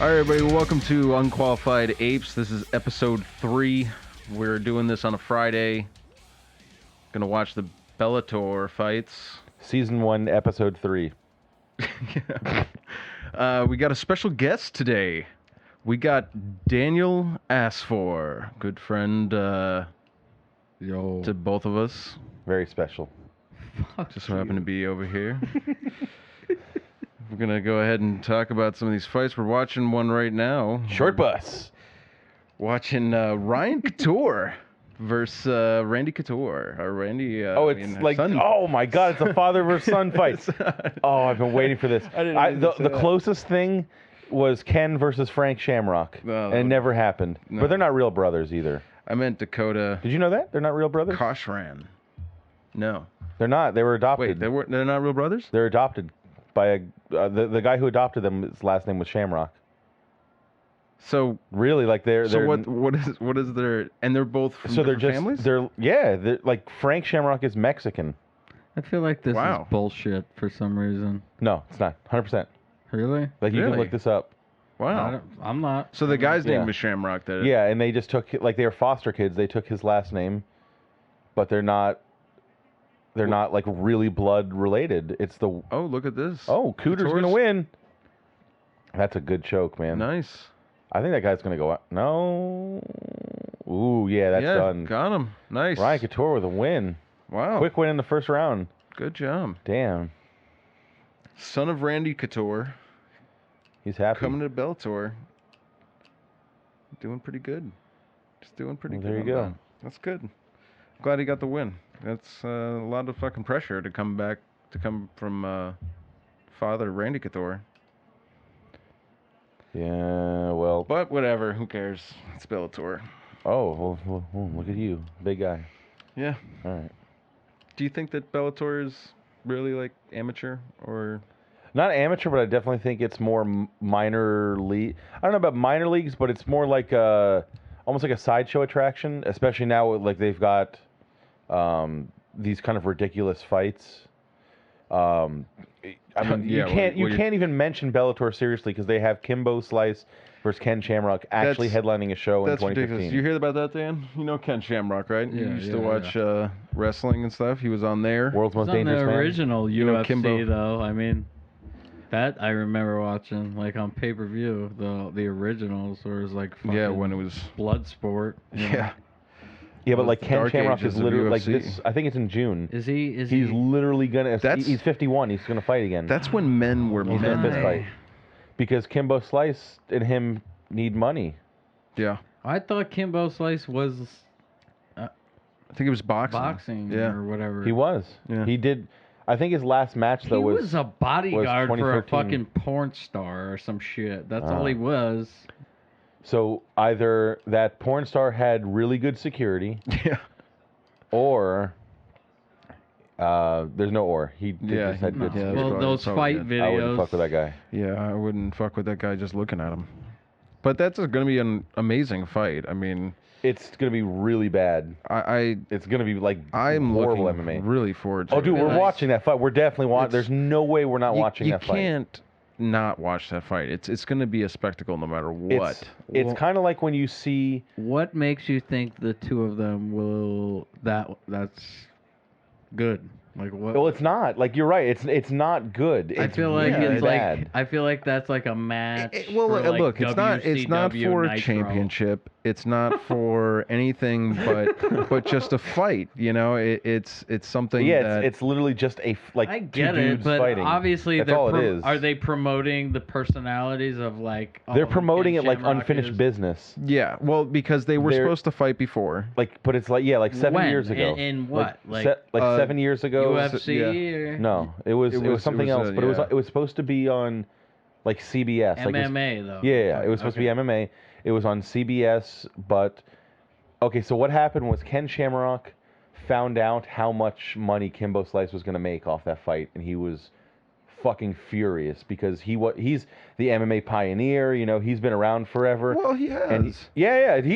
All right, everybody, welcome to Unqualified Apes. This is episode 3. We're doing this on a Friday. Gonna watch the Bellator fights. Season 1, episode 3. We got a special guest today. We got Daniel Asfour, good friend to both of us. Very special. Just so happened to be over here. We're going to go ahead and talk about some of these fights. We're watching one right now. Short bus. Watching Ryan Couture versus Randy Couture. Or Randy... oh my God, it's a father versus son fight. Oh, I've been waiting for this. The closest thing was Ken versus Frank Shamrock. And it never happened. No. But they're not real brothers either. I meant Dakota... Did you know that? They're not real brothers? Koshran. No. They're not. They were adopted. Wait, they're not real brothers? They're adopted by the guy who adopted them. His last name was Shamrock. So really, like they're what is their, and they're both from different families? They're like Frank Shamrock is Mexican. I feel like this is bullshit for some reason. No, it's not. 100%. Really? Like you can look this up. Wow. I'm not. So the guy's name was Shamrock. Yeah, and they just took, like, they were foster kids. They took his last name, but they're not like really blood related. It's the... Oh, look at this. Oh, Cooter's going to win. That's a good choke, man. Nice. I think that guy's going to go out. No. Ooh, yeah, that's done. Got him. Nice. Ryan Couture with a win. Wow. Quick win in the first round. Good job. Damn. Son of Randy Couture. He's happy. Coming to Bellator. Doing pretty good. Just doing pretty good. There you go. That's good. Glad he got the win. That's a lot of fucking pressure to come from father Randy Couture. Yeah, well. But whatever. Who cares? It's Bellator. Oh, well, look at you. Big guy. Yeah. All right. Do you think that Bellator is really like amateur or... Not amateur, but I definitely think it's more minor league. I don't know about minor leagues, but it's more like almost like a sideshow attraction, especially now like they've got these kind of ridiculous fights. I mean, you can't even mention Bellator seriously because they have Kimbo Slice versus Ken Shamrock actually headlining a show in 2015. That's ridiculous. You hear about that, Dan? You know Ken Shamrock, right? Yeah, you used to watch wrestling and stuff. He was on there. World's Most Dangerous Man. The original UFC, Kimbo. though. I mean, that I remember watching, like on pay-per-view, the originals, where it was like when it was blood sport. Yeah. Yeah, but like Ken Shamrock is literally like this. I think it's in June. Is he? He's literally gonna. He's 51. He's gonna fight again. That's when men were men. He's gonna fist fight. Because Kimbo Slice and him need money. Yeah. I thought Kimbo Slice was. I think it was boxing. Or whatever. He was. Yeah. He did. I think his last match though was. He was a bodyguard for a 2013. fucking porn star or some shit. That's all he was. So either that porn star had really good security, or there's no or. He just had good security. Well, those fight videos. I wouldn't fuck with that guy. Yeah, I wouldn't fuck with that guy just looking at him. But that's going to be an amazing fight. I mean, it's going to be really bad. It's going to be like horrible MMA. Really forward to it. Oh, dude, we're watching that fight. We're definitely watching. There's no way we're not watching that fight. You can't not watch that fight. It's going to be a spectacle no matter what. It's kind of like when you see... What makes you think the two of them will... That's good? Like what? Well, it's not. Like you're right. It's not good. I feel like really it's bad. like I feel like that's like a match. Look, it's not for a championship. It's not for anything but just a fight. You know, it's something. Yeah, it's literally just I get it, but fighting. obviously that's all it is. Are they promoting the personalities of like? They're promoting it like unfinished business. Yeah, well, because they're supposed to fight before. But it's like 7 years ago. In what? Like 7 years ago. UFC? Or? No, it was something else. But it was supposed to be on like CBS. MMA though. Yeah, it was supposed to be MMA. It was on CBS, but okay. So what happened was Ken Shamrock found out how much money Kimbo Slice was going to make off that fight, and he was fucking furious because he's the MMA pioneer. You know, he's been around forever. Well, he has. And he had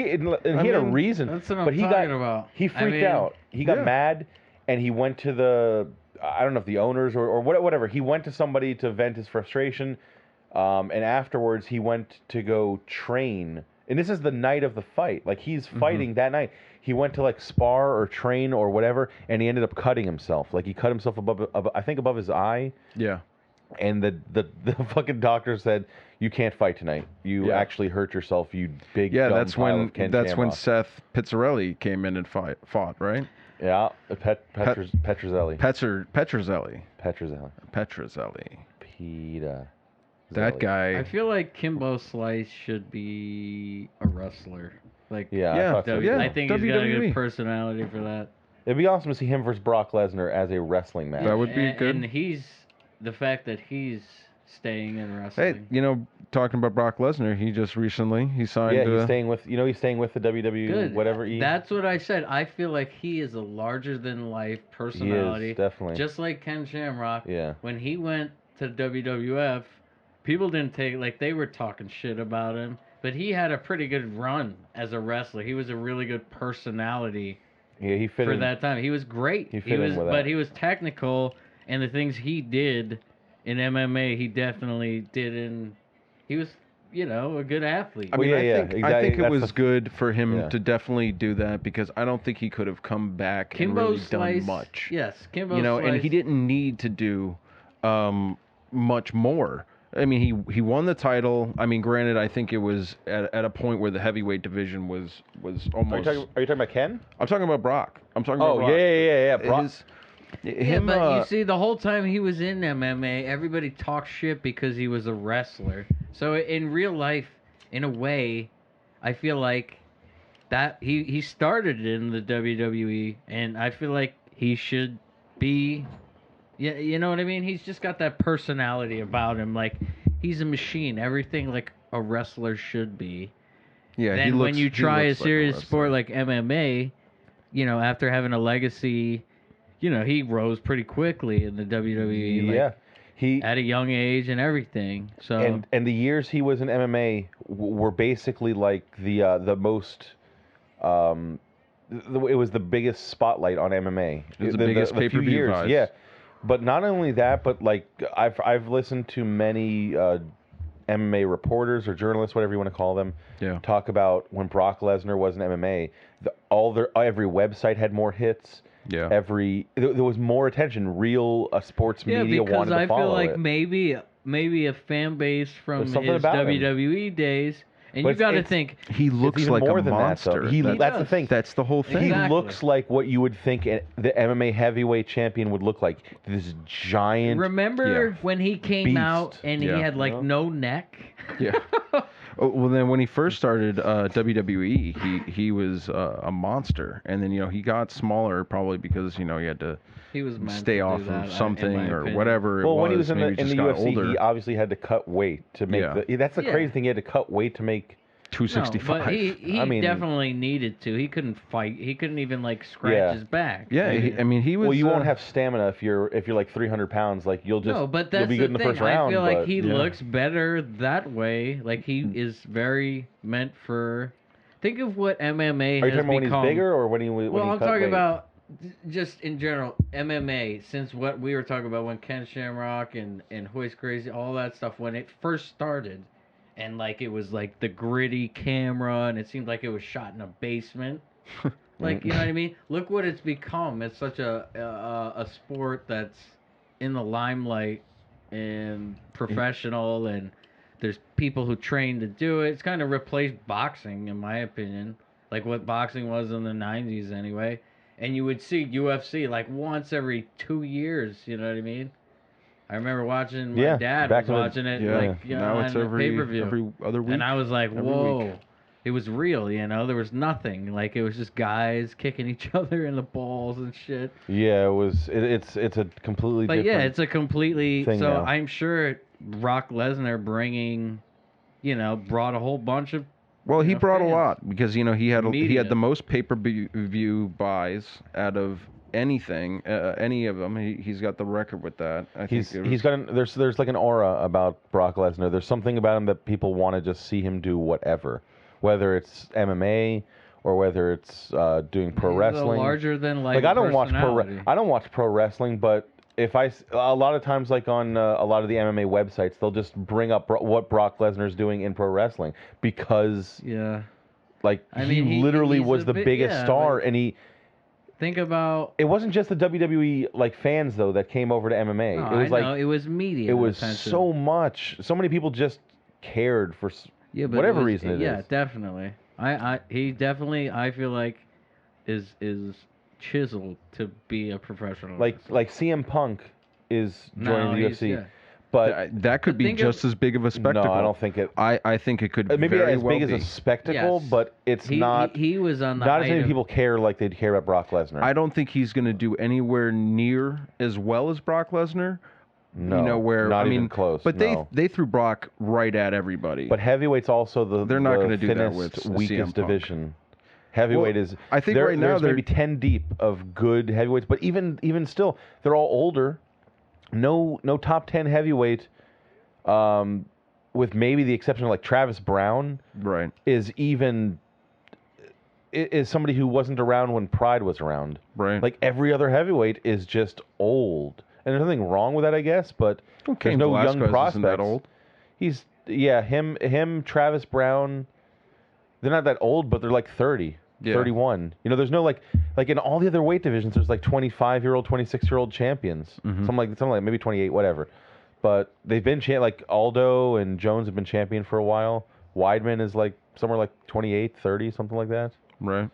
a reason. That's what I'm talking about. He freaked out. He got mad, and he went to I don't know if the owners or whatever. He went to somebody to vent his frustration. and afterwards he went to go train. And this is the night of the fight. Like, he's fighting that night. He went to, like, spar or train or whatever, and he ended up cutting himself. Like, he cut himself above his eye. Yeah. And the fucking doctor said, "You can't fight tonight. You actually hurt yourself. You big dumb that's pile when of Ken that's when Shamrock." Seth Pizzarelli came in and fought, right? Yeah, Petruzzelli. Petruzzelli. Peta. That guy. I feel like Kimbo Slice should be a wrestler. Like, Yeah, Yeah, I thought so. I think he's got a WWE. good personality for that. It'd be awesome to see him versus Brock Lesnar as a wrestling match. That would be good. And the fact that he's staying in Hey, wrestling. talking about Brock Lesnar, he just recently signed. Yeah, he's staying with the WWE Good. whatever. That's what I said. I feel like he is a larger than life personality. He is, definitely. Just like Ken Shamrock. Yeah. When he went to WWF, people didn't they were talking shit about him, but he had a pretty good run as a wrestler. He was a really good personality Yeah, he fit for in. that time. He was great. He fit in with that. But he was technical, and the things he did in MMA, he definitely did in. He was, a good athlete. I mean, Well, I think it That's was good for him Yeah. to definitely do that because I don't think he could have come back Kimbo and really Slice, done much. Yes, Kimbo And Slice. he didn't need to do much more. I mean, he won the title. I mean, granted, I think it was at a point where the heavyweight division was almost. Are you talking about Ken? I'm talking about Brock. I'm talking about Oh, Brock. yeah. Brock. Yeah, but you see, the whole time he was in MMA, everybody talked shit because he was a wrestler. So in real life, in a way, I feel like that he started in the WWE, and I feel like he should be. Yeah, you know what I mean? He's just got that personality about him. Like, he's a machine. Everything like a wrestler should be. Yeah, Then he looks, when you he try a looks like serious wrestler. sport like MMA, after having a legacy, he rose pretty quickly in the WWE. Yeah. He At a young age and everything. So and the years he was in MMA were basically like the most. It was the biggest spotlight on MMA. It was the biggest few pay-per-view years, buys. yeah. But not only that, but like I've listened to many MMA reporters or journalists, whatever you want to call them, talk about when Brock Lesnar was in MMA. Every website had more hits. Yeah. There was more attention. Real sports media because wanted to I follow feel like it. maybe a fan base from There's his something about him. WWE days, and But you got to it's- think He looks even like more a than that, though. monster. That's the thing. That's the whole thing. He Exactly. looks like what you would think the MMA heavyweight champion would look like. This giant. Remember Yeah. when he came Beast. out and he Yeah. had like no neck? Yeah. Oh, well, then when he first started WWE, he was a monster, and then he got smaller probably because he had to He was meant stay to do off that, of in something my or opinion. whatever. Well, it when he was in maybe the just got UFC, older. he obviously had to cut weight to make Yeah. that's the Yeah. crazy thing. He had to cut weight to make. 265. No, but he I mean- definitely needed to. He couldn't fight. He couldn't even like scratch Yeah. his back. Yeah, I mean he was. Well, you won't have stamina if you're like 300 pounds. Like you'll just No, but you'll that's be the good in the thing. first round. I feel like but- he Yeah. looks better that way. Like he is very meant for. Think of what MMA Are you has talking about when become. he's bigger or when he when Well, he I'm cut talking weight? about just in general MMA. Since what we were talking about when Ken Shamrock and Hoist Gracie, all that stuff when it first started, and like it was like the gritty camera, and it seemed like it was shot in a basement. Like, you know what I mean? Look what it's become. It's such a sport that's in the limelight and professional, and there's people who train to do it. It's kind of replaced boxing, in my opinion, like what boxing was in the 90s anyway. And you would see UFC like once every 2 years, you know what I mean? I remember watching, my Yeah, dad back was in the- watching it, Yeah. like, Now it's on every pay-per-view. other week. And I was like, every whoa. week. It was real, there was nothing. Like, it was just guys kicking each other in the balls and shit. Yeah, it was. It's a completely But different. yeah, it's a completely. thing So now. I'm sure Brock Lesnar bringing, brought a whole bunch of. Well, he brought a fans. lot because he had Media. the most pay-per-view buys out of anything, any of them. He's got the record with that. I think He's got there's like an aura about Brock Lesnar. There's something about him that people want to just see him do whatever, whether it's MMA or whether it's doing pro He's a wrestling. larger than life. Like I don't watch pro wrestling, but a lot of times, like on a lot of the MMA websites, they'll just bring up what Brock Lesnar's doing in pro wrestling because, like, I mean, he literally he's was the biggest star, and he. Think about. It wasn't just the WWE like fans though that came over to MMA. No, it was it was media. It was attention. so much. So many people just cared for whatever reason it is. Yeah, definitely. He definitely, I feel like, is chiseled to be a professional. Like CM Punk is joining the UFC. Yeah. But that could be just as big of a spectacle. No, I don't think it. I think it could maybe very as well big be. as a spectacle, Yes. but it's not. He was on the. Not as many people care like they'd care about Brock Lesnar. I don't think he's going to do anywhere near as well as Brock Lesnar. No, you know where not I mean, even close. But no. they threw Brock right at everybody. But heavyweight's also they're not going to thinnest, do that with weakest CM Punk. division. Heavyweight is. I think right now there's maybe 10 deep of good heavyweights, but even still, they're all older. No top 10 heavyweight. With maybe the exception of like Travis Brown, right, is somebody who wasn't around when Pride was around. Right. Like every other heavyweight is just old, and there's nothing wrong with that, I guess. But there's no young prospects. Isn't that old? He's him, Travis Brown. They're not that old, but they're like 30, 31. You know, there's no like in all the other weight divisions, there's like 25-year-old, 26-year-old champions. Mm-hmm. Something like maybe 28, whatever. But they've been like Aldo and Jones have been champion for a while. Weidman is like somewhere like 28, 30, something like that. Right.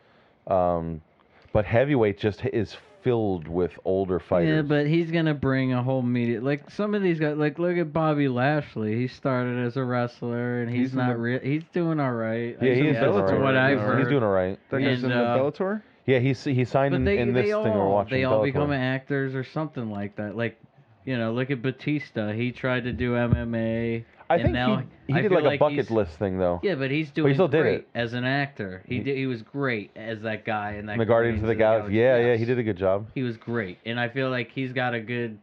But heavyweight just is filled with older fighters. Yeah, but he's gonna bring a whole media. Like some of these guys, like look at Bobby Lashley. He started as a wrestler, and he's not real. He's doing all right. Yeah, he's doing all right. What I've heard. He's doing all right. That guy's in the Bellator. Yeah, he signed in this thing we're watching. They all Bellator. become actors or something like that. Like, you know, look at Batista. He tried to do MMA. I think he did like a bucket list thing though. Yeah, but he's doing still great did it. as an actor. He was great as that guy in that. The Guardians of the Galaxy. Yeah, he did a good job. He was great, and I feel like he's got a good,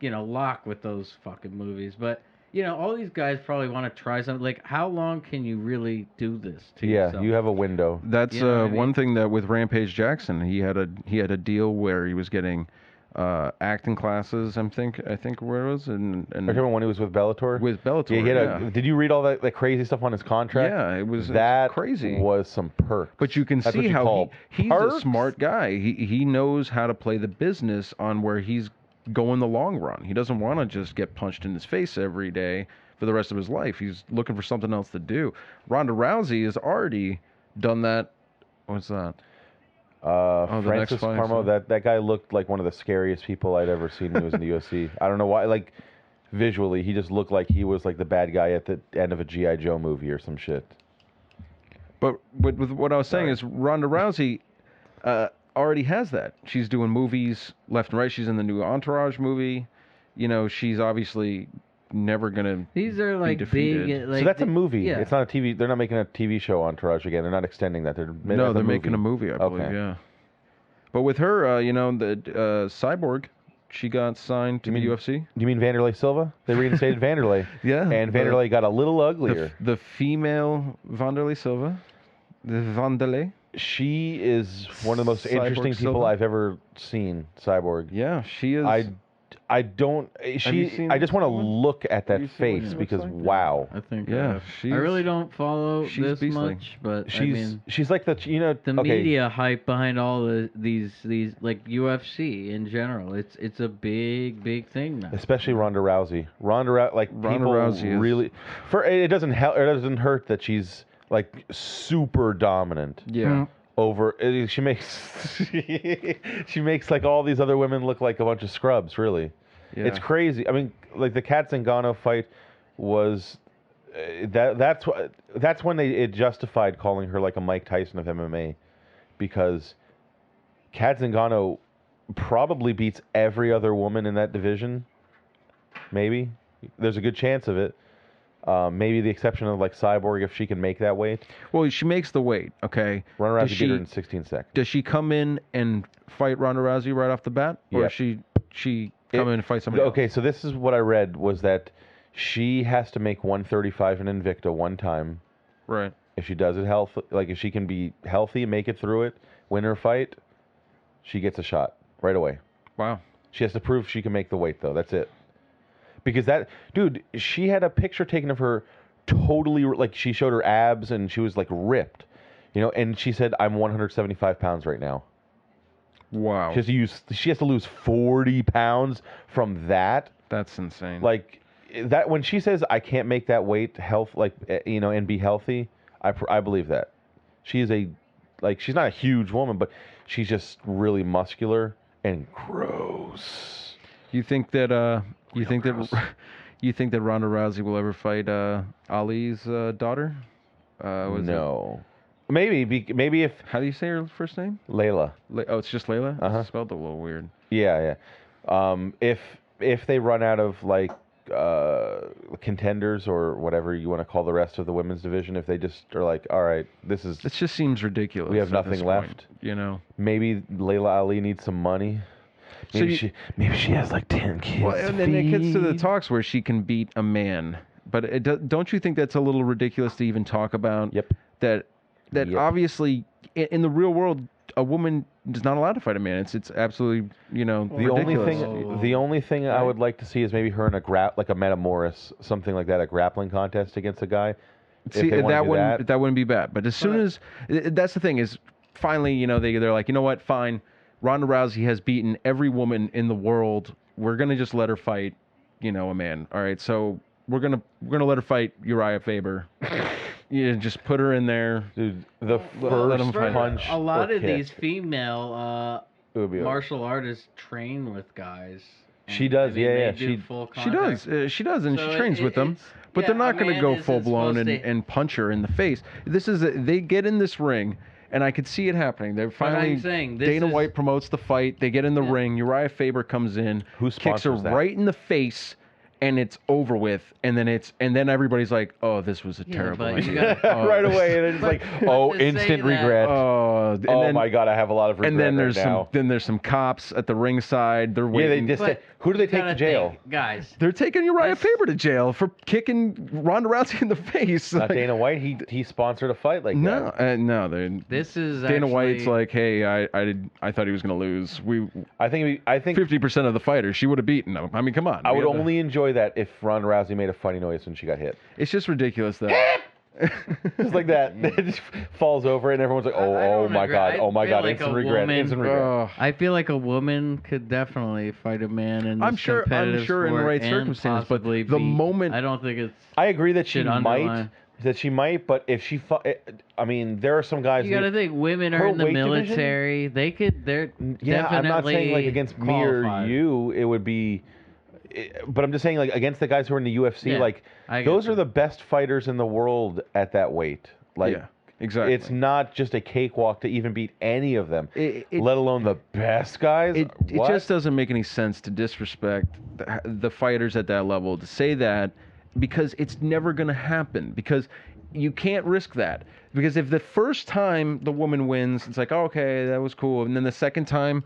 lock with those fucking movies. But all these guys probably want to try something. Like, how long can you really do this to yourself? You have a window. That's one thing that with Rampage Jackson, he had a deal where he was getting acting classes. I think where it was and I remember when he was with Bellator. With Bellator, yeah. He had did you read all that crazy stuff on his contract? Yeah, it was crazy. Was some perks. But you can see how he's a smart guy. He knows how to play the business on where he's going the long run. He doesn't want to just get punched in his face every day for the rest of his life. He's looking for something else to do. Ronda Rousey has already done that. What's that? Francis Carmo, that guy looked like one of the scariest people I'd ever seen when he was in the UFC. I don't know why. Like, visually, he just looked like he was like the bad guy at the end of a G.I. Joe movie or some shit. But with what I was saying is Ronda Rousey already has that. She's doing movies left and right. She's in the new Entourage movie. She's obviously never gonna. These are like be defeated. big. Like, so that's a movie. Yeah. It's not a TV. They're not making a TV show Entourage again. They're not extending that. They're making a movie. I believe. Yeah. But with her, the Cyborg, she got signed to the UFC. You mean Vanderlei Silva? They reinstated Vanderlei. Yeah. And Vanderlei got a little uglier. The female Vanderlei Silva. The Vanderlei. She is one of the most interesting people Silva? I've ever seen. Cyborg. Yeah, she is. I don't. I just want to look at that face because wow. I think. Yeah, I really don't follow this beastly. much, but she's like the media hype behind all these like UFC in general. It's a big thing now. Especially Ronda Rousey. Ronda Rousey really. It doesn't help. It doesn't hurt that she's like super dominant. Yeah. She makes she makes like all these other women look like a bunch of scrubs. Really, It's crazy. I mean, like the Kat Zingano fight was that's when it justified calling her like a Mike Tyson of MMA, because Kat Zingano probably beats every other woman in that division. Maybe there's a good chance of it. Maybe the exception of like Cyborg if she can make that weight. Well, she makes the weight, okay. Ronda Rousey beat her in 16 seconds. Does she come in and fight Ronda Rousey right off the bat, or she come in and fight somebody else? Okay, so this is what I read was that she has to make 135 in Invicta one time. Right. If she does it if she can be healthy, make it through it, win her fight, she gets a shot right away. Wow. She has to prove she can make the weight, though. That's it. Because that, dude, she had a picture taken of her totally, like, she showed her abs and she was, like, ripped. You know, and she said, I'm 175 pounds right now. Wow. She has to lose 40 pounds from that. That's insane. Like, that, when she says, I can't make that weight, you know, and be healthy, I believe that. She is she's not a huge woman, but she's just really muscular and gross. You think that you think that Ronda Rousey will ever fight Ali's daughter? No. Maybe if... How do you say her first name? Layla. Oh, it's just Layla? Uh-huh. It's spelled a little weird. Yeah. If they run out of, like, contenders or whatever you want to call the rest of the women's division, if they just are like, all right, this just seems ridiculous. We have nothing left. You know, maybe Layla Ali needs some money. Maybe she has like 10 kids. Well, and then it gets to the talks where she can beat a man. But don't you think that's a little ridiculous to even talk about? Yep. That obviously in the real world a woman is not allowed to fight a man. It's absolutely, you know, ridiculous. The only thing I would like to see is maybe her in a Metamoris, something like that, a grappling contest against a guy. See, that wouldn't be bad. But as soon as that's the thing is, finally, you know, they're like, you know what, fine, Ronda Rousey has beaten every woman in the world. We're gonna just let her fight, you know, a man. All right, so we're gonna let her fight Uriah Faber. You just put her in there. Dude, the first punch. A lot of these female martial artists train with guys. She does, yeah. She does, and she trains with them. But they're not going to go full blown and punch her in the face. They get in this ring, and I could see it happening. They're finally Dana White promotes the fight. They get in the ring. Uriah Faber comes in, kicks her right in the face. And it's over with, and then everybody's like, "Oh, this was a terrible idea." Right away, and it's like, instant regret. My God, I have a lot of regret. And there's some cops at the ringside. They're waiting. Who do they take to jail? Guys, they're taking Uriah Faber to jail for kicking Ronda Rousey in the face. Not Dana White. He sponsored a fight like that. No. This is Dana White's like, "Hey, I thought he was going to lose. I think 50% of the fighters she would have beaten him. I mean, come on. I would only enjoy that if Ronda Rousey made a funny noise when she got hit. It's just ridiculous that just like that. It just falls over and everyone's like, oh my god, instant regret. I feel like a woman could definitely fight a man in this I'm sure in the right circumstance, but the moment I don't think it's I agree that she might, but if she I mean, there are some guys. You got to think women are in the military. Division, they're definitely. I'm not saying like against me or you, it would be. But I'm just saying, like, against the guys who are in the UFC, those are the best fighters in the world at that weight. Like, exactly. It's not just a cakewalk to even beat any of them, let alone the best guys. It just doesn't make any sense to disrespect the fighters at that level, to say that, because it's never going to happen. Because you can't risk that. Because if the first time the woman wins, it's like, oh, okay, that was cool. And then the second time...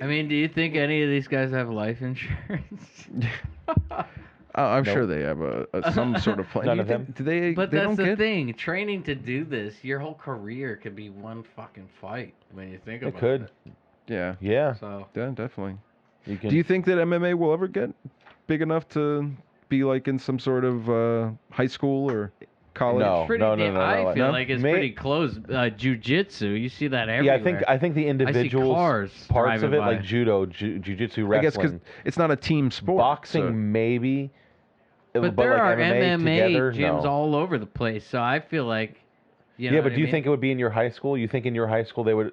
I mean, do you think any of these guys have life insurance? I'm sure they have some sort of plan. None of them. But that's the thing. Training to do this, your whole career could be one fucking fight when you think about it. It could. Yeah. So. Yeah, definitely. Do you think that MMA will ever get big enough to be like in some sort of high school or college? No. I feel like it's pretty close. Jiu-jitsu, you see that everywhere. Yeah, I think the individual parts of it, like judo, jiu-jitsu, wrestling. I guess because it's not a team sport. Boxing, maybe. But there are MMA gyms all over the place, so I feel like, but do you think it would be in your high school? You think in your high school they would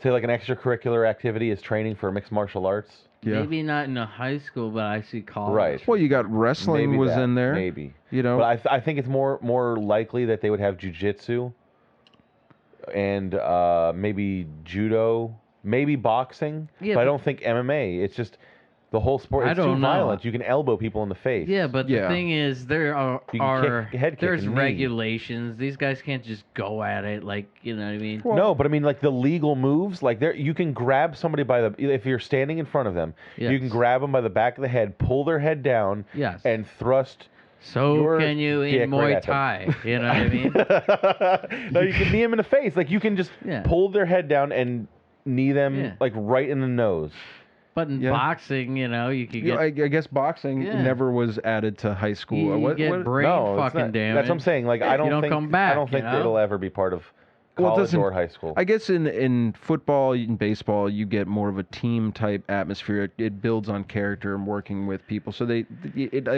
say like an extracurricular activity is training for mixed martial arts? Yeah. Maybe not in a high school, but I see college. Right. Well, you got wrestling in there. Maybe. You know. But I think it's more likely that they would have jiu-jitsu and maybe judo, maybe boxing. Yeah, but I don't think MMA. It's just the whole sport. It's too violent. You can elbow people in the face. Yeah, but the thing is, there's regulations. These guys can't just go at it like, you know what I mean? Well, no, but I mean like the legal moves. Like you can grab somebody if you're standing in front of them, you can grab them by the back of the head, pull their head down, and thrust. So can you in Muay Thai? You know what I mean? No, you can knee them in the face. Like you can just pull their head down and knee them like right in the nose. But in boxing, you could get. I guess boxing never was added to high school. You get brain fucking damage. That's what I'm saying. Like I don't think come back, I don't think it'll ever be part of college or high school. I guess in football and baseball, you get more of a team type atmosphere. It builds on character and working with people. So they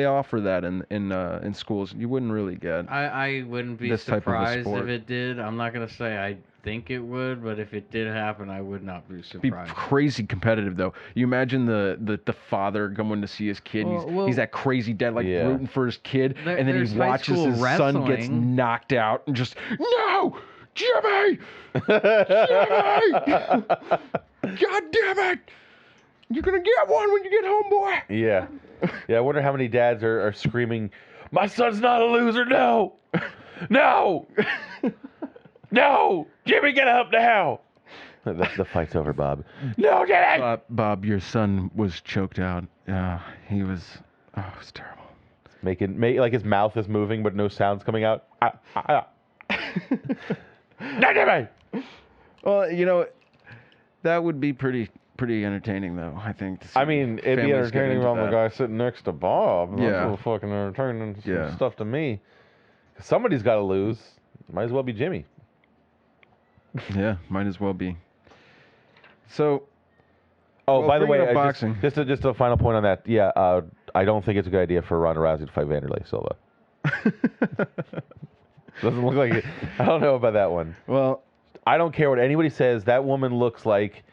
offer that in schools. You wouldn't really get. I wouldn't be surprised if it did. I'm not gonna say I think it would, but if it did happen, I would not be surprised. Be crazy competitive though. You imagine the father going to see his kid. He's that crazy dad rooting for his kid, and then he watches his son gets knocked out and just no. Jimmy! Jimmy! God damn it! You're gonna get one when you get home, boy. Yeah. I wonder how many dads are screaming, "My son's not a loser! No, no, no! Jimmy, get up now!" The fight's over, Bob. No, Jimmy! Bob, your son was choked out. He was. Oh, it was terrible. Making like his mouth is moving, but no sound's coming out. No, Jimmy! Well, that would be pretty entertaining, though. I think. I mean, it'd be entertaining on the guy sitting next to Bob. Yeah, that's a little fucking entertaining stuff to me. Somebody's got to lose. Might as well be Jimmy. Yeah, might as well be. So. By the way, boxing. Just a final point on that. Yeah, I don't think it's a good idea for Ronda Rousey to fight Vanderlei Silva. Doesn't look like it. I don't know about that one. Well, I don't care what anybody says. That woman looks like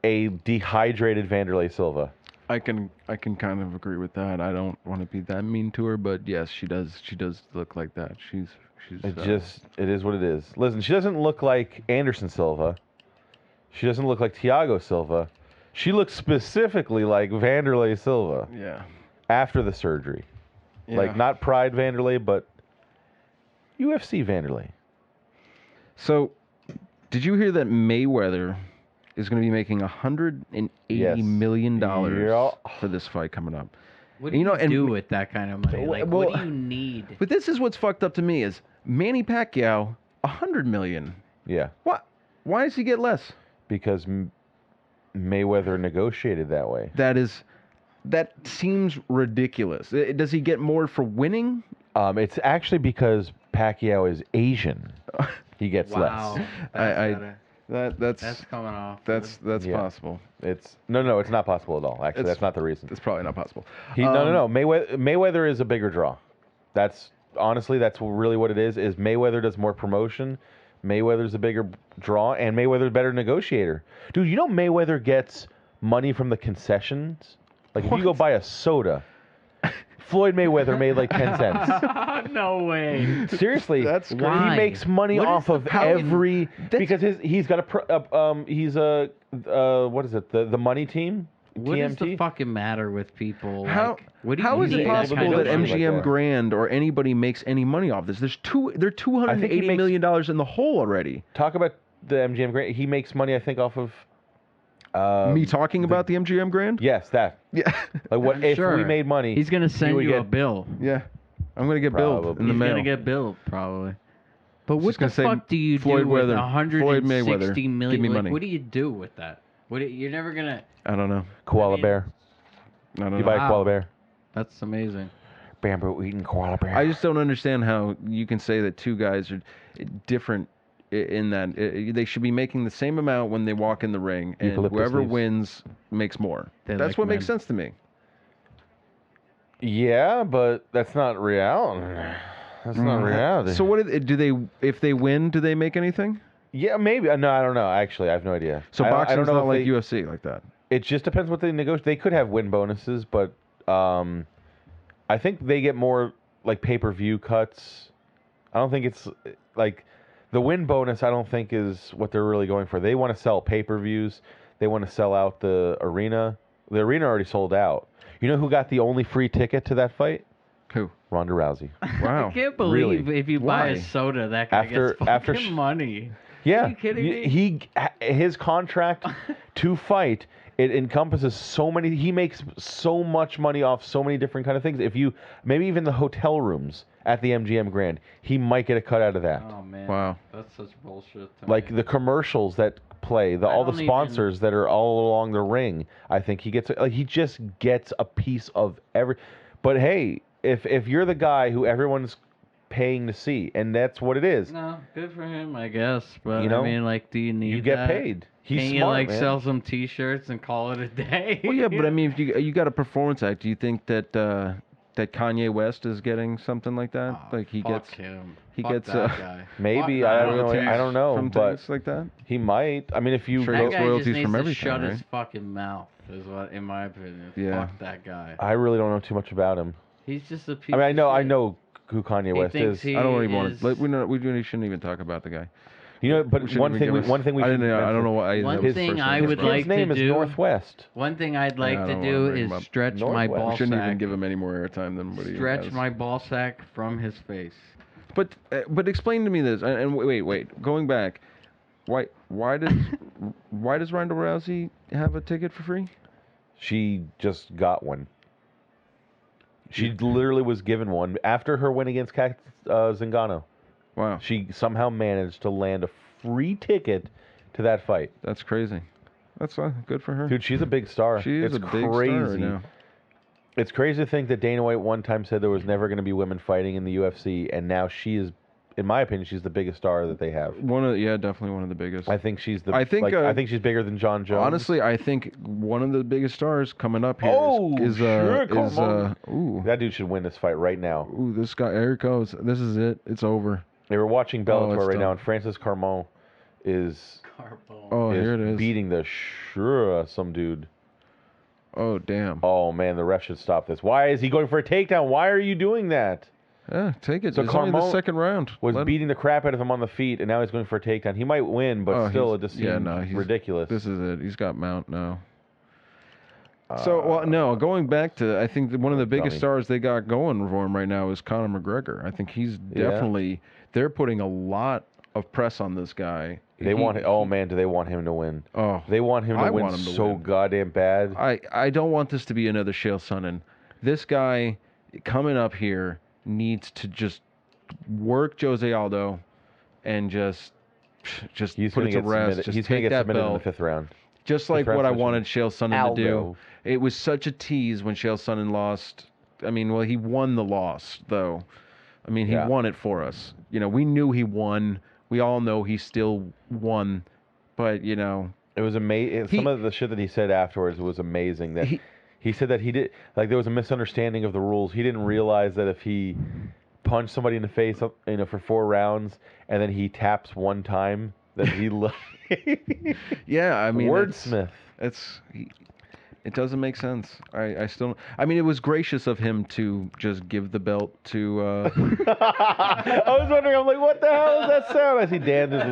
a dehydrated Vanderlei Silva. I can kind of agree with that. I don't want to be that mean to her, but yes, she does. She does look like that. She's. It is what it is. Listen, she doesn't look like Anderson Silva. She doesn't look like Thiago Silva. She looks specifically like Vanderlei Silva. Yeah. After the surgery, like not Pride Vanderlei, but UFC Vanderlei. So, did you hear that Mayweather is going to be making $180 million for this fight coming up? What do you do with that kind of money? Like, what do you need? But this is what's fucked up to me is Manny Pacquiao, $100 million. Yeah. What? Why does he get less? Because Mayweather negotiated that way. That seems ridiculous. Does he get more for winning? It's actually because Pacquiao is Asian. He gets less. That's coming off. That's possible. It's not possible at all. Actually, that's not the reason. It's probably not possible. No. Mayweather is a bigger draw. That's really what it is. Is Mayweather does more promotion. Mayweather's a bigger draw, and Mayweather's a better negotiator. Dude, you know Mayweather gets money from the concessions? Like, if you go buy a soda, Floyd Mayweather made like 10 cents. No way. Seriously, that's crazy. He makes money off of every because he's got what is it? The money team. What TMT? does the fucking matter with people? How is it possible that MGM Grand or anybody makes any money off this? They're $280 million in the hole already. Talk about the MGM Grand. He makes money, I think, off of me talking about the MGM Grand. Yes, that. Yeah. Like what if we made money? He's gonna send you a bill. Yeah, I'm gonna get billed in the mail. He's gonna get billed probably. But what the fuck do you do with $160 million? Give me money. What do you do with that? You're never gonna. I don't know. Koala bear. I don't know. You buy a koala bear. That's amazing. Bamboo eating koala bear. I just don't understand how you can say that two guys are different in that they should be making the same amount when they walk in the ring, and whoever wins makes more. That's what makes sense to me. Yeah, but that's not reality. That's not reality. So what do they? If they win, do they make anything? Yeah, maybe. No, I don't know. Actually, I have no idea. So boxing's not like UFC like that. It just depends what they negotiate. They could have win bonuses, but I think they get more like pay-per-view cuts. I don't think it's like the win bonus. I don't think is what they're really going for. They want to sell pay-per-views. They want to sell out the arena. The arena already sold out. You know who got the only free ticket to that fight? Who? Ronda Rousey. Wow. I can't believe if you buy a soda, that guy gets fucking money. Yeah. Are you kidding me? His contract to fight, it encompasses so many. He makes so much money off so many different kind of things. If you maybe even the hotel rooms at the MGM Grand, he might get a cut out of that. Oh man. Wow. That's such bullshit. Like the commercials that play, all the sponsors that are all along the ring. I think he gets he just gets a piece of every. But hey, if you're the guy who everyone's paying to see, and that's what it is. No, good for him, I guess. But You know, I mean, like, do you need you get that? paid? He's Can smart, you like man. sell some T-shirts and call it a day? Well, yeah, but I mean, if you got a performance act, do you think that that Kanye West is getting something like that? Like he fuck gets him. he Fuck gets that guy. Maybe Fuck I that don't know. guy. I don't know, from but things like that. he might. I mean, if you Sure, That gets guy royalties just needs from to everything, shut right? his fucking mouth. Is what, in my opinion. Yeah. Fuck that guy. I really don't know too much about him. He's just a piece. I mean, I of shit. know who Kanye West is. He I don't even want is- to. We shouldn't even talk about the guy. You know, but We shouldn't one even thing give us- we I should didn't. I don't know what. One that was the thing first I thing would I brought up. like His name to is do- Northwest. One thing I'd like I to don't do wanna bring is him up. stretch my Northwest. ball We shouldn't even sack. give him any more airtime than what he Stretch has. my ball sack from his face. But explain to me this. And wait. Going back, why does Ronda Rousey have a ticket for free? She just got one. She literally was given one after her win against Zingano. Wow, She somehow managed to land a free ticket to that fight. that's crazy. That's good for her. Dude, she's a big star. She is it's a big crazy. star right now. It's crazy to think that Dana White one time said there was never going to be women fighting in the UFC, and now she is, in my opinion, she's the biggest star that they have. Definitely one of the biggest. I think she's I think she's bigger than John Jones. Honestly, I think one of the biggest stars coming up here is ooh, that dude should win this fight right now. ooh, this guy, here it goes. This is it. It's over. They were watching Oh, Bellator it's right done. now, and Francis Carmon is Oh, here it is. beating the sure some dude. Oh, damn. Oh man, the ref should stop this. Why is he going for a takedown? Why are you doing that? Yeah, take it. So It's only the Carmon second round. Was Let him- beating the crap out of him on the feet, and now he's going for a takedown. He might win, but still, it just seems ridiculous. This is it. He's got mount now. Going back to, I think that one of the biggest stars they got going for him right now is Conor McGregor. I think he's definitely, they're putting a lot of press on this guy. They want, oh man, do they want him to win? Oh, they want him to I win want him to so win. goddamn bad. I don't want this to be another Chael Sonnen. This guy coming up here needs to just work Jose Aldo and just He's put gonna it to get rest. submitted. Just He's going to take get that submitted in the belt. 5th round. Just like Fifth round what I submission. wanted Chael Sonnen to do. Aldo. It was such a tease when Chael Sonnen lost. I mean, well, he won the loss, though. I mean, he won it for us. You know, we knew he won. We all know he still won. But, you know. It was amazing. Some of the shit that he said afterwards was amazing. That he said that he did, like, there was a misunderstanding of the rules. He didn't realize that if he punched somebody in the face, you know, for 4 rounds, and then he taps one time, that he yeah, I mean, wordsmith. It doesn't make sense. I still. I mean, it was gracious of him to just give the belt to. I was wondering. I'm like, what the hell is that sound? I see Dan just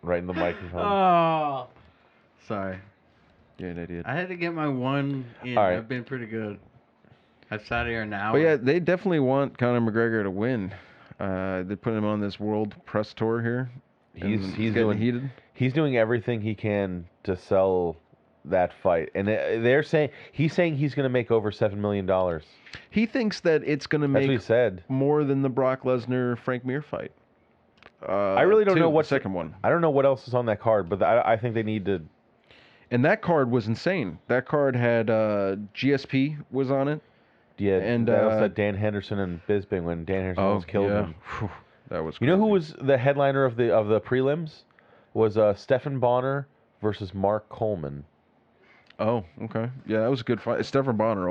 right in the microphone. Oh, sorry. You're an idiot. I had to get my one in. All right. I've been pretty good. I've sat here now. But yeah, they definitely want Conor McGregor to win. They put him on this world press tour here. He's getting doing heated. He's doing everything he can to sell that fight, and he's saying he's going to make over $7 million. He thinks that it's going to That's what he make said. more than the Brock Lesnar Frank Mir fight. I really don't know what the second one. I don't know what else is on that card, but I think they need to. And that card was insane. That card had GSP was on it. Yeah, and that also had Dan Henderson and Bisping when Dan Henderson almost killed him. Whew, that was. You know who was the headliner of the prelims? Was Stephan Bonner versus Mark Coleman. Oh, okay. Yeah, that was a good fight. Stephan Bonner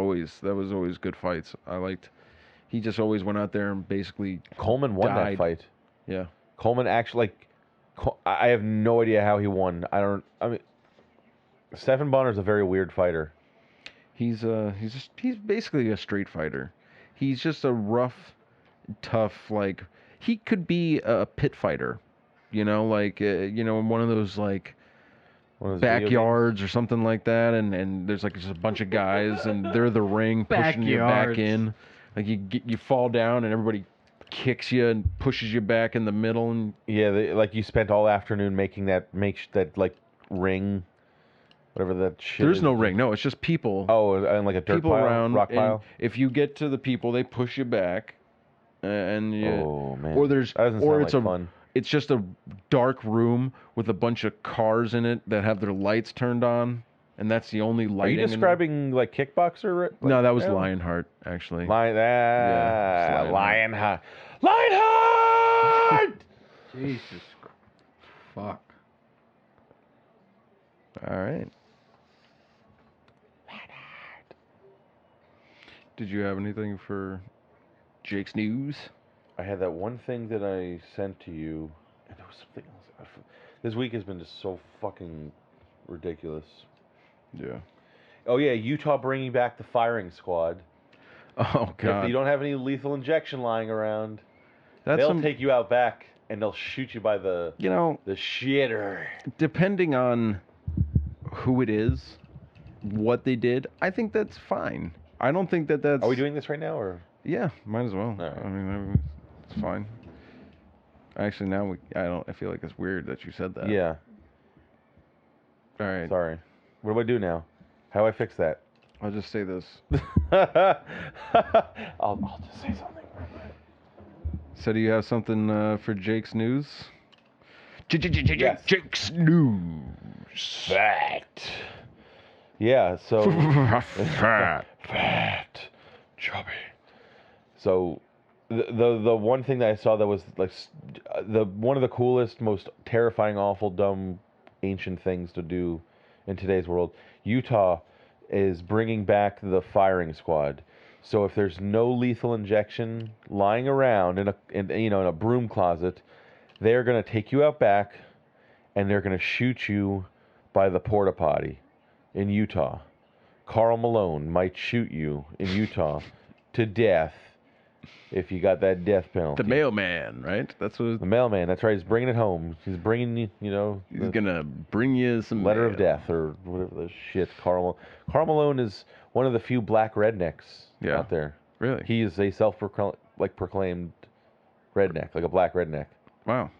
that was always good fights. He just always went out there and basically Coleman won that fight. Yeah. Coleman actually, I have no idea how he won. I mean, Stephan Bonner's a very weird fighter. He's basically a street fighter. He's just a rough, tough, like, he could be a pit fighter, you know, like, in one of those, like, backyards or something like that, and there's, like, just a bunch of guys, and they're the ring pushing you back in. Like, you fall down, and everybody kicks you and pushes you back in the middle. And yeah, like, you spent all afternoon making that like, ring. Whatever that shit There's is. no ring. No, it's just people. Oh, and like a dirt people pile, around, rock pile. If you get to the people, they push you back, and you, oh man, or there's that doesn't or sound it's like fun. it's just a dark room with a bunch of cars in it that have their lights turned on, and that's the only lighting. Are you describing like kickboxer? Like, no, that was Lionheart, actually. Lionheart. Lionheart! Jesus. Fuck. All right. Did you have anything for Jake's news? I had that one thing that I sent to you, and there was something else. This week has been just so fucking ridiculous. Yeah. Oh yeah, Utah bringing back the firing squad. Oh God. If you don't have any lethal injection lying around, That's they'll take you out back and they'll shoot you by the the shitter. Depending on who it is, what they did, I think that's fine. I don't think that's. Are we doing this right now, or? Yeah, might as well. Right. I mean, it's fine. Actually, now I feel like it's weird that you said that. Yeah. All right. Sorry. What do I do now? How do I fix that? I'll just say this. I'll just say something. So, do you have something for Jake's news? Yes. Jake's news. Fact. Yeah. So. Fat. Chubby. So, the one thing that I saw that was like one of the coolest, most terrifying, awful, dumb, ancient things to do in today's world. Utah is bringing back the firing squad. So if there's no lethal injection lying around in a broom closet, they're gonna take you out back, and they're gonna shoot you by the porta potty in Utah. Karl Malone might shoot you in Utah to death if you got that death penalty. The mailman, right? That's what. The mailman. That's right. He's bringing it home. He's bringing you. He's gonna bring you some letter mail. of death or whatever the shit. Karl Malone is one of the few black rednecks out there. Really? He is a proclaimed redneck, like a black redneck. Wow.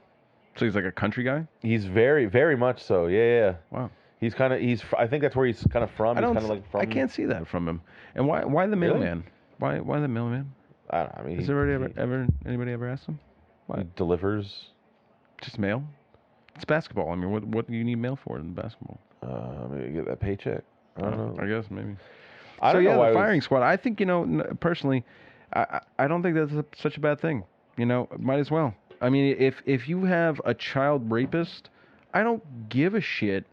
So he's like a country guy? He's very, very much so. Yeah. Wow. I think that's where he's kind of from. I can't see that from him. And why the mailman? Why the mailman? I don't know. I mean, has anybody ever asked him? Why? He delivers just mail? It's basketball. I mean, what do you need mail for in basketball? Maybe get that paycheck. I don't know. I guess maybe. I don't know why the firing squad. I think personally, I don't think that's such a bad thing. Might as well. I mean, if you have a child rapist, I don't give a shit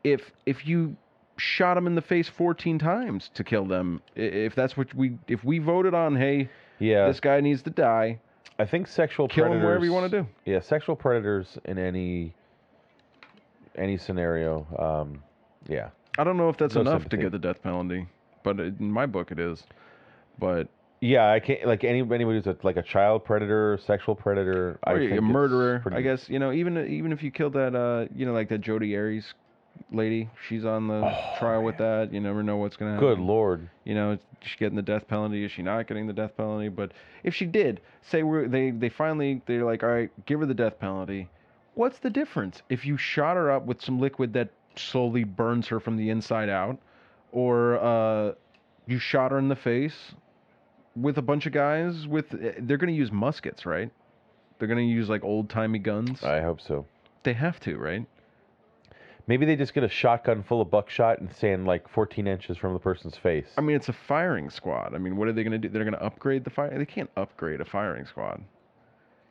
if you shot him in the face 14 times to kill them. If that's what if we voted on, hey, this guy needs to die. I think sexual kill predators, him wherever you want to do. Yeah, sexual predators in any scenario. Yeah. I don't know if that's enough to get the death penalty, but in my book it is. But yeah, I can't anybody who's like a child predator, sexual predator, or a murderer. I guess even if you killed that like that Jodi Arias lady, she's on the trial with that. You never know what's gonna happen. Good Lord. Is she getting the death penalty? Is she not getting the death penalty? But if she did, say they're like, all right, give her the death penalty. What's the difference if you shot her up with some liquid that slowly burns her from the inside out, or you shot her in the face with a bunch of guys they're going to use muskets, right? They're going to use like old-timey guns. I hope so. They have to, right? Maybe they just get a shotgun full of buckshot and stand like 14 inches from the person's face. I mean, it's a firing squad. I mean, what are they going to do? They're going to upgrade the fire. They can't upgrade a firing squad.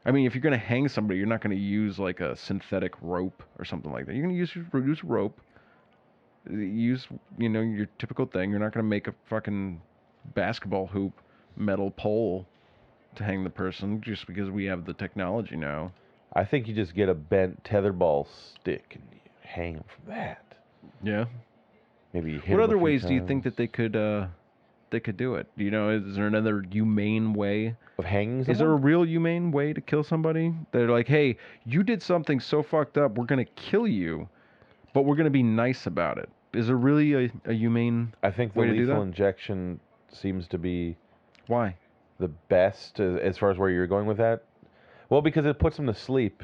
I mean, if you're going to hang somebody, you're not going to use like a synthetic rope or something like that. You're going to use rope. Use your typical thing. You're not going to make a fucking basketball hoop metal pole to hang the person just because we have the technology now. I think you just get a bent tetherball stick and you hang them from that. Yeah. Maybe you hit What other them a few ways times. do you think that they could do it? Is there another humane way of hanging someone? Is there a real humane way to kill somebody? They're like, hey, you did something so fucked up, we're going to kill you, but we're going to be nice about it. Is there really a humane I think the way to do lethal that? injection seems to be Why? the best as far as where you're going with that. Well, because it puts them to sleep,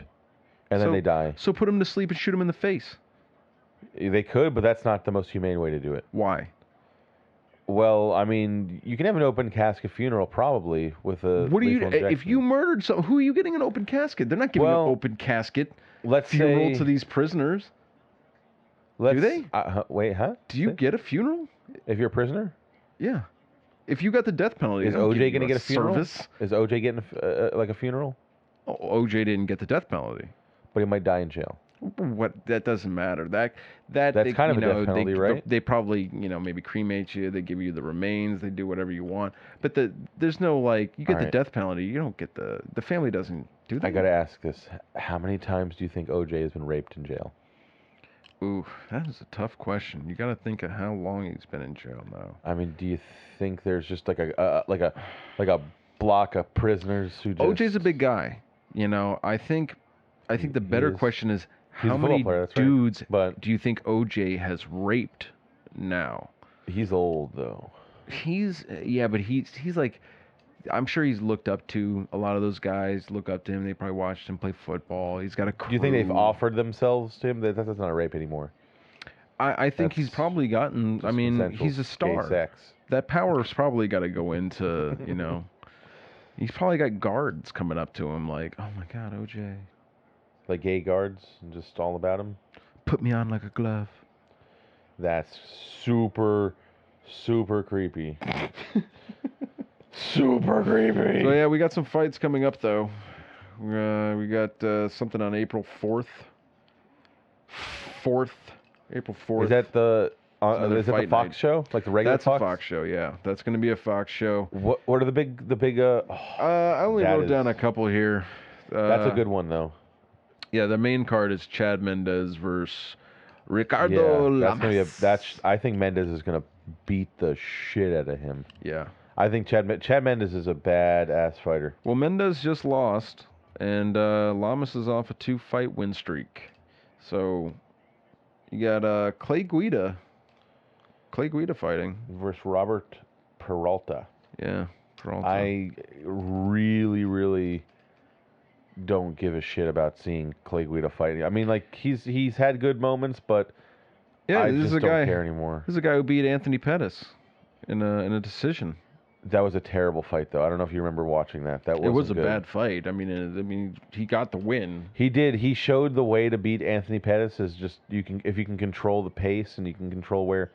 and then they die. So put them to sleep and shoot them in the face. They could, but that's not the most humane way to do it. Why? Well, I mean, you can have an open casket funeral probably with a What do you? lethal injection. If you murdered some, who are you getting an open casket? They're not giving an open casket funeral to these prisoners. Do they? Wait, huh? Do you get a funeral if you're a prisoner? Yeah. If you got the death penalty, is OJ going to get a funeral? Service? Is OJ getting like a funeral? Oh, OJ didn't get the death penalty, but he might die in jail. What? That doesn't matter. That's kind of a death penalty, right? They probably maybe cremate you. They give you the remains. They do whatever you want. But there's no like you get the death penalty. You don't get the family doesn't do that. I gotta ask this: how many times do you think OJ has been raped in jail? Ooh, that is a tough question. You got to think of how long he's been in jail now. I mean, do you think there's just like a block of prisoners who just... OJ's a big guy. I think the better question is how many dudes do you think OJ has raped now? He's old though. But he's like, I'm sure he's looked up to a lot of those guys. Look up to him. They probably watched him play football. He's got a crew. Do you think they've offered themselves to him? That's not a rape anymore. I think he's probably gotten. I mean, he's a star. Sex. That power's probably got to go into. He's probably got guards coming up to him like, oh my God, OJ. Like gay guards, and just all about him. Put me on like a glove. That's super, super creepy. Super creepy. So yeah, we got some fights coming up though. We got something on April 4th. April 4th. Is that the Fox night. show? Like the regular That's Fox? a Fox show, yeah. That's going to be a Fox show. What are the big I only wrote down a couple here. That's a good one though. Yeah, the main card is Chad Mendes versus Ricardo Lamas. I think Mendes is going to beat the shit out of him. Yeah. I think Chad Mendes is a badass fighter. Well, Mendes just lost, and Lamas is off a 2-fight win streak. So you got Clay Guida fighting versus Robert Peralta. Yeah, Peralta. I really, really don't give a shit about seeing Clay Guida fighting. I mean, like he's had good moments, but I just don't care anymore. This is a guy who beat Anthony Pettis in a decision. That was a terrible fight, though. I don't know if you remember watching that. It was a bad fight. I mean, he got the win. He did. He showed the way to beat Anthony Pettis is just if you can control the pace and you can control where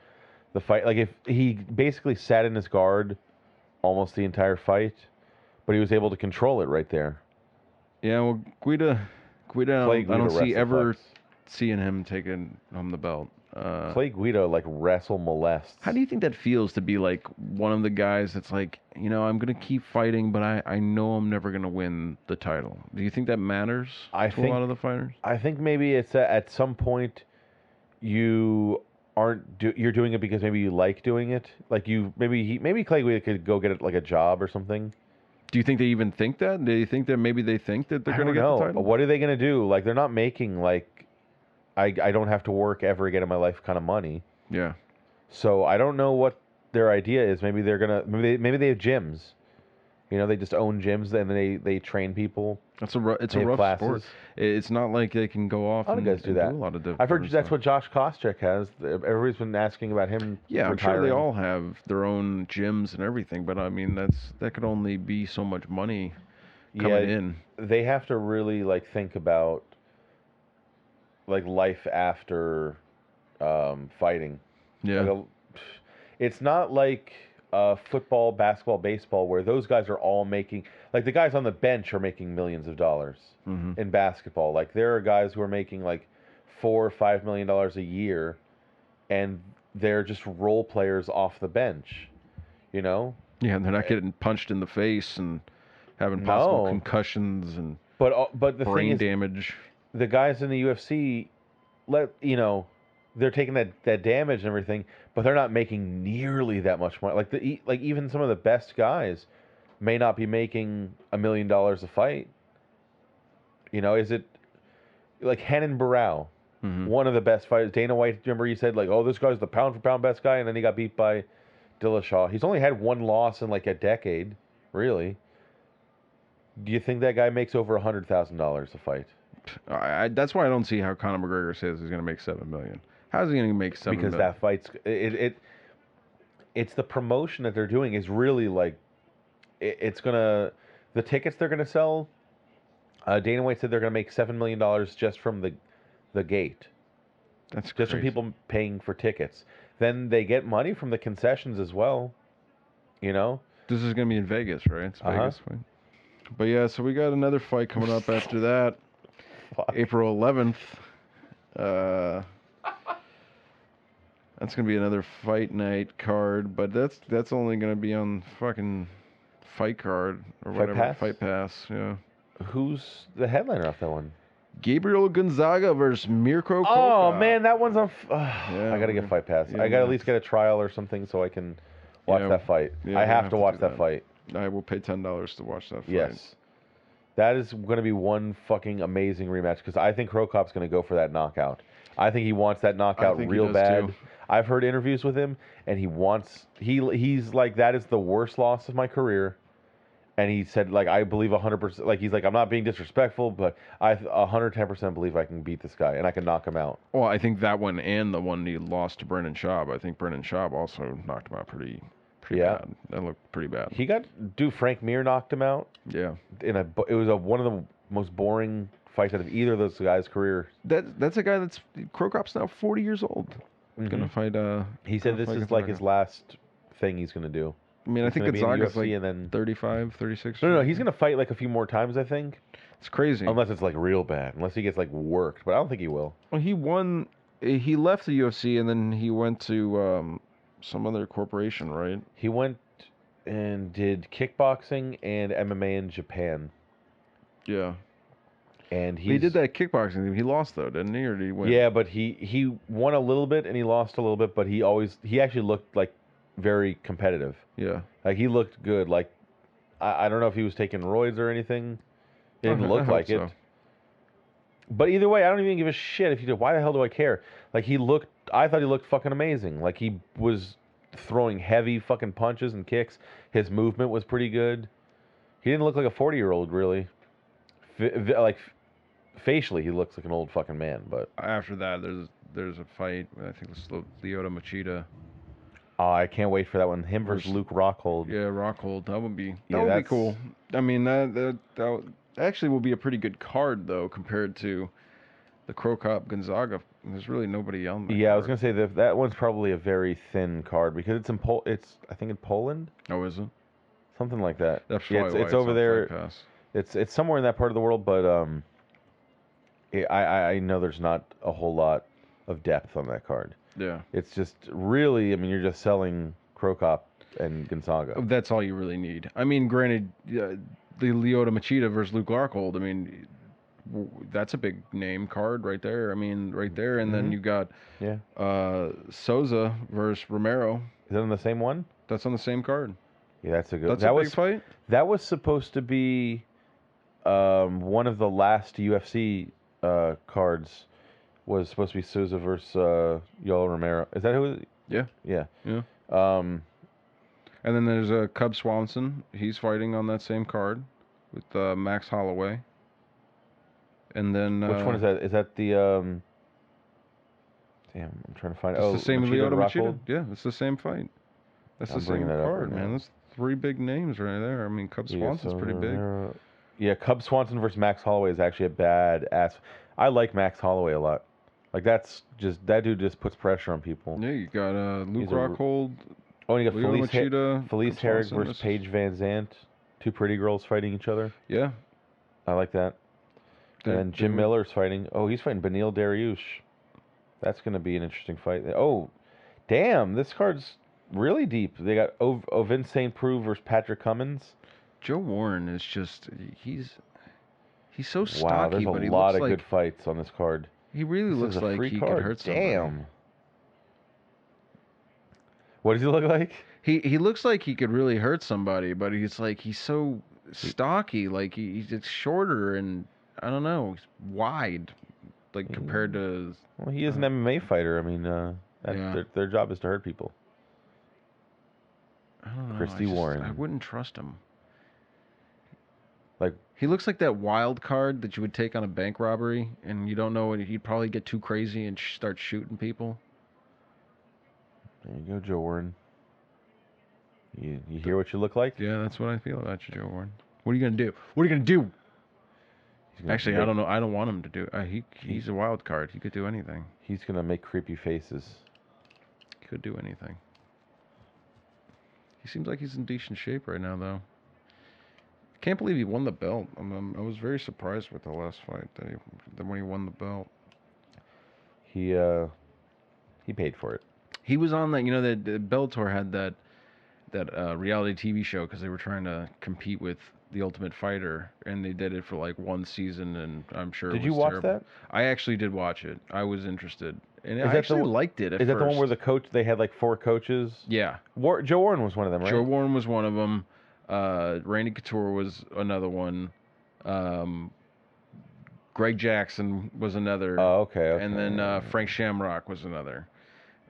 the fight. Like if he basically sat in his guard almost the entire fight, but he was able to control it right there. Yeah, well, Guida I don't seeing him taking home the belt. Clay Guida like wrestle molests. How do you think that feels to be like one of the guys that's like, I'm gonna keep fighting, but I know I'm never gonna win the title? Do you think that matters to a lot of the fighters? I think maybe it's at some point you you're doing it because maybe you like doing it. Like maybe Clay Guida could go get like a job or something. Do you think they even think that? Do you think that maybe they think that they're gonna get the title? What are they gonna do? Like they're not making like. I don't have to work ever again in my life kind of money. Yeah. So I don't know what their idea is. Maybe they're gonna maybe they have gyms. They just own gyms and they train people. It's a rough sport. It's not like they can go off and guys do that. Do a lot of different I've heard that's stuff. What Josh Koscheck has. Everybody's been asking about him. Yeah, retiring. I'm sure they all have their own gyms and everything, but I mean that could only be so much money coming in. They have to really think about life after fighting. Yeah. It's not like football, basketball, baseball, where those guys are all making... Like, the guys on the bench are making millions of dollars in basketball. Like, there are guys who are making, $4 or $5 million a year, and they're just role players off the bench, Yeah, and they're not getting punched in the face and having possible concussions and but the brain thing is, damage. The guys in the UFC, they're taking that damage and everything, but they're not making nearly that much money. Like even some of the best guys may not be making $1 million a fight. Is it like Renan Barão, one of the best fighters? Dana White, remember he said this guy's the pound for pound best guy, and then he got beat by Dillashaw. He's only had one loss in a decade, really. Do you think that guy makes over $100,000 a fight? That's why I don't see how Conor McGregor says he's going to make $7 million. How's he going to make $7 million? Because that fight's it's the promotion that they're doing is really like, it's gonna, the tickets they're gonna sell. Dana White said they're gonna make $7 million just from the gate. That's just crazy. from people paying for tickets. Then they get money from the concessions as well. You know. This is gonna be in Vegas, right? It's Vegas fight. But yeah, so we got another fight coming up after that. April 11th. That's gonna be another fight night card, but that's only gonna be on fucking Fight Card or whatever. Fight Pass. Yeah. Who's the headliner off that one? Gabriel Gonzaga versus Mirko Cro Oh Cop. man, that one's on. I gotta get Fight Pass. I gotta at least get a trial or something so I can watch that fight. I have to watch that fight. I will pay $10 to watch that fight. Yes. That is going to be one fucking amazing rematch because I think Cro Cop's going to go for that knockout. I think he wants that knockout real bad. Too. I've heard interviews with him, and he's like, that is the worst loss of my career. And he said, like, I believe 100%. Like, he's like, I'm not being disrespectful, but I 110% believe I can beat this guy and I can knock him out. Well, I think that one and the one he lost to Brendan Schaub. I think Brendan Schaub also knocked him out pretty bad. That looked pretty bad. Frank Mir knocked him out. Yeah. It was one of the most boring fights out of either of those guys' career. That's a guy Cro Cop's now 40 years old. Gonna fight. He said this is like his last thing he's gonna do. I mean, I think Gonzaga's like and then 35, 36. No, he's gonna fight like a few more times. I think. It's crazy. Unless it's like real bad. Unless he gets like worked, but I don't think he will. Well, he won. He left the UFC and then he went to some other corporation, right? He went and did kickboxing and MMA in Japan. Yeah. And he did that kickboxing. He lost though, didn't he? Or did he win? Yeah, but he won a little bit and he lost a little bit, but he actually looked like very competitive. Yeah. Like he looked good. Like I don't know if he was taking roids or anything. It didn't look like it. But either way, I don't even give a shit if he did. Why the hell do I care? Like I thought he looked fucking amazing. Like he was throwing heavy fucking punches and kicks. His movement was pretty good. He didn't look like a 40-year-old really. Like facially, he looks like an old fucking man. But after that, there's a fight. I think it's Lyoto Machida. Oh, I can't wait for that one. Him versus Luke Rockhold. Yeah, Rockhold. That would be cool. I mean, that actually will be a pretty good card though compared to the Cro Cop Gonzaga. There's really nobody on there. Yeah, card. I was gonna say that one's probably a very thin card because it's I think in Poland. Oh, is it? Something like that. That's probably why it's over there. It's somewhere in that part of the world, but I know there's not a whole lot of depth on that card. Yeah. It's just really, I mean, you're just selling Cro Cop and Gonzaga. That's all you really need. I mean, granted, the Lyoto Machida versus Luke Rockhold, I mean, that's a big name card right there. I mean, right there. And then you got Souza versus Romero. Is that on the same one? That's on the same card. Yeah, that's a good. That's a big fight. That was supposed to be one of the last UFC cards. Was supposed to be Souza versus Yoel Romero. Is that who? Yeah. Yeah. Yeah. And then there's Cub Swanson. He's fighting on that same card with Max Holloway. And then which one is that? Is that the? Damn, I'm trying to find. It's the same Lyoto Machida. Yeah, it's the same fight. That's the same card, man. That's 3 big names right there. I mean, Cub Swanson's pretty big. Yeah, Cub Swanson versus Max Holloway is actually a bad ass. I like Max Holloway a lot. Like that dude just puts pressure on people. Yeah, you got Luke Rockhold. Oh, and you got Machida, Felice Herrig versus Paige Van Zandt. 2 pretty girls fighting each other. Yeah. I like that. And Jim Miller's fighting. Oh, he's fighting Beneil Dariush. That's going to be an interesting fight. Oh, damn, this card's really deep. They got Ovin St. Preux versus Patrick Cummins. Joe Warren is just he's so stocky. Wow, there's a lot of good fights on this card. He really looks like he could hurt somebody. Damn. What does he look like? He looks like he could really hurt somebody, but he's so stocky. Like he's shorter and I don't know, he's wide, like compared to. Well, he is an MMA fighter. I mean, their job is to hurt people. I don't know. Christy Warren. I wouldn't trust him. Like he looks like that wild card that you would take on a bank robbery, and you don't know, he'd probably get too crazy and start shooting people. There you go, Joe Warren. You hear what you look like? Yeah, that's what I feel about you, Joe Warren. What are you gonna do? What are you gonna do? Actually, I don't know. I don't want him to do. He's a wild card. He could do anything. He's gonna make creepy faces. He could do anything. He seems like he's in decent shape right now, though. I can't believe he won the belt. I was very surprised with the last fight that when he won the belt. He paid for it. He was on that. You know, the Bellator had that reality TV show because they were trying to compete with The Ultimate Fighter, and they did it for like one season, and I'm sure. Did it was you watch terrible. that? I actually did watch it. I was interested, and Is I that actually liked it. At Is that first. the one where the coach? They had like 4 coaches. Yeah. Joe Warren was one of them, right? Joe Warren was one of them. Randy Couture was another one. Greg Jackson was another. Oh, okay. And then Frank Shamrock was another.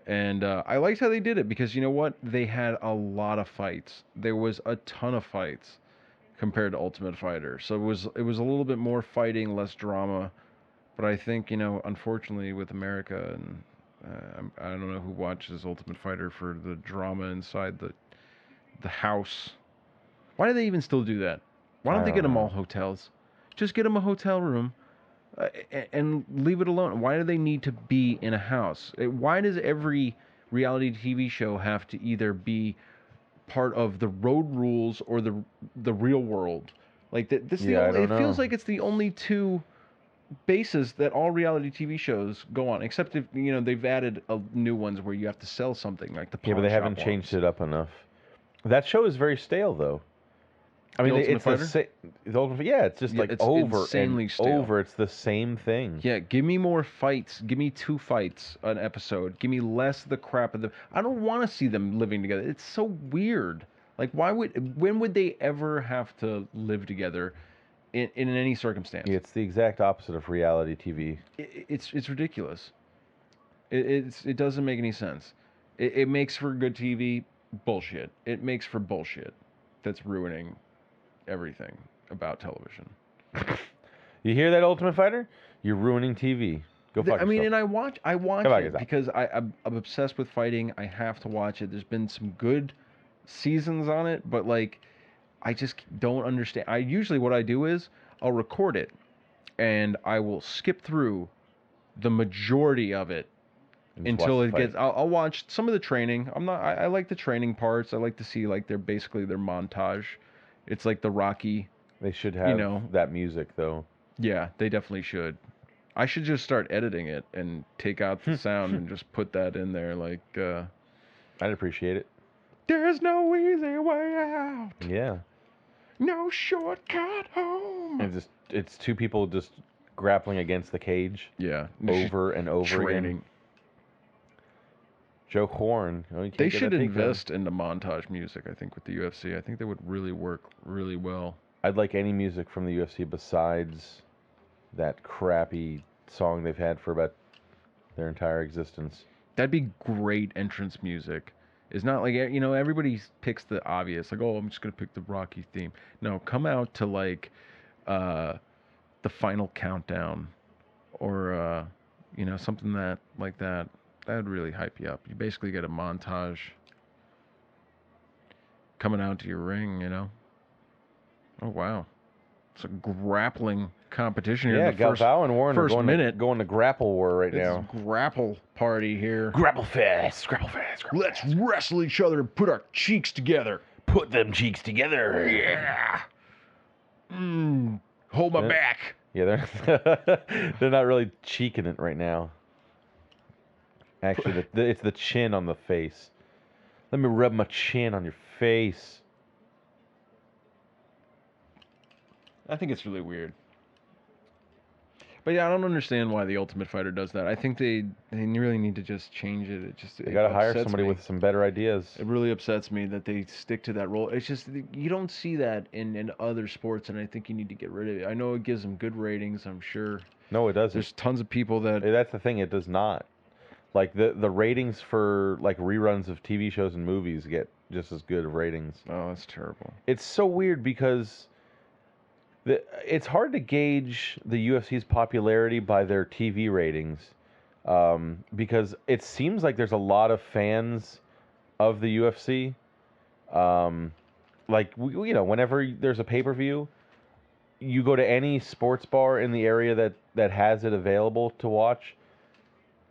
And I liked how they did it because you know what? They had a lot of fights. There was a ton of fights compared to Ultimate Fighter. So it was a little bit more fighting, less drama. But I think, you know, unfortunately with America, and I don't know who watches Ultimate Fighter for the drama inside the house. Why do they even still do that? Why don't they get them all hotels? Just get them a hotel room and leave it alone. Why do they need to be in a house? Why does every reality TV show have to either be part of the road rules or the real world? Like it feels like it's the only 2 bases that all reality TV shows go on, except if you know they've added new ones where you have to sell something like the pawn but they shop haven't ones. changed it up enough. That show is very stale, though. I mean, it's it's just like it's over insanely and stale. over. It's the same thing. Yeah, give me more fights. Give me 2 fights an episode. Give me less of the crap of the. I don't want to see them living together. It's so weird. Like, when would they ever have to live together in any circumstance? It's the exact opposite of reality TV. It's ridiculous. It doesn't make any sense. It makes for good TV. Bullshit. It makes for bullshit. That's ruining everything about television. You hear that, Ultimate Fighter? You're ruining TV. Go fuck yourself. I mean, and I watch it because I'm obsessed with fighting. I have to watch it. There's been some good seasons on it, but like, I just don't understand. What I do is I'll record it, and I will skip through the majority of it until it gets. I'll watch some of the training. I like the training parts. I like to see like their montage. It's like the Rocky. They should have that music though. Yeah, they definitely should. I should just start editing it and take out the sound and just put that in there. Like, I'd appreciate it. There's no easy way out. Yeah. No shortcut home. And it's 2 people just grappling against the cage. Yeah. Over and over Training. again. Joe Horn. They should invest in the montage music, I think, with the UFC. I think they would really work really well. I'd like any music from the UFC besides that crappy song they've had for about their entire existence. That'd be great entrance music. It's not like, you know, everybody picks the obvious, like, oh, I'm just going to pick the Rocky theme. No, come out to, like, the Final Countdown or, you know, something like that. That would really hype you up. You basically get a montage coming out to your ring, you know. Oh, wow. It's a grappling competition here. Yeah, Galvao and Warren are going to grapple war right now. It's a grapple party here. Grapple fest, grapple fest. Let's wrestle each other and put our cheeks together. Put them cheeks together. Yeah. Hold my back. Yeah, they're not really cheeking it right now. Actually, it's the chin on the face. Let me rub my chin on your face. I think it's really weird. But yeah, I don't understand why the Ultimate Fighter does that. I think they really need to just change it. They got to hire somebody with some better ideas. It really upsets me that they stick to that role. It's just you don't see that in other sports, and I think you need to get rid of it. I know it gives them good ratings, I'm sure. No, it doesn't. There's tons of people that... That's the thing, it does not. Like, the ratings for, like, reruns of TV shows and movies get just as good of ratings. Oh, that's terrible. It's so weird because... it's hard to gauge the UFC's popularity by their TV ratings because it seems like there's a lot of fans of the UFC, Like whenever there's a pay-per-view, you go to any sports bar in the area that has it available to watch.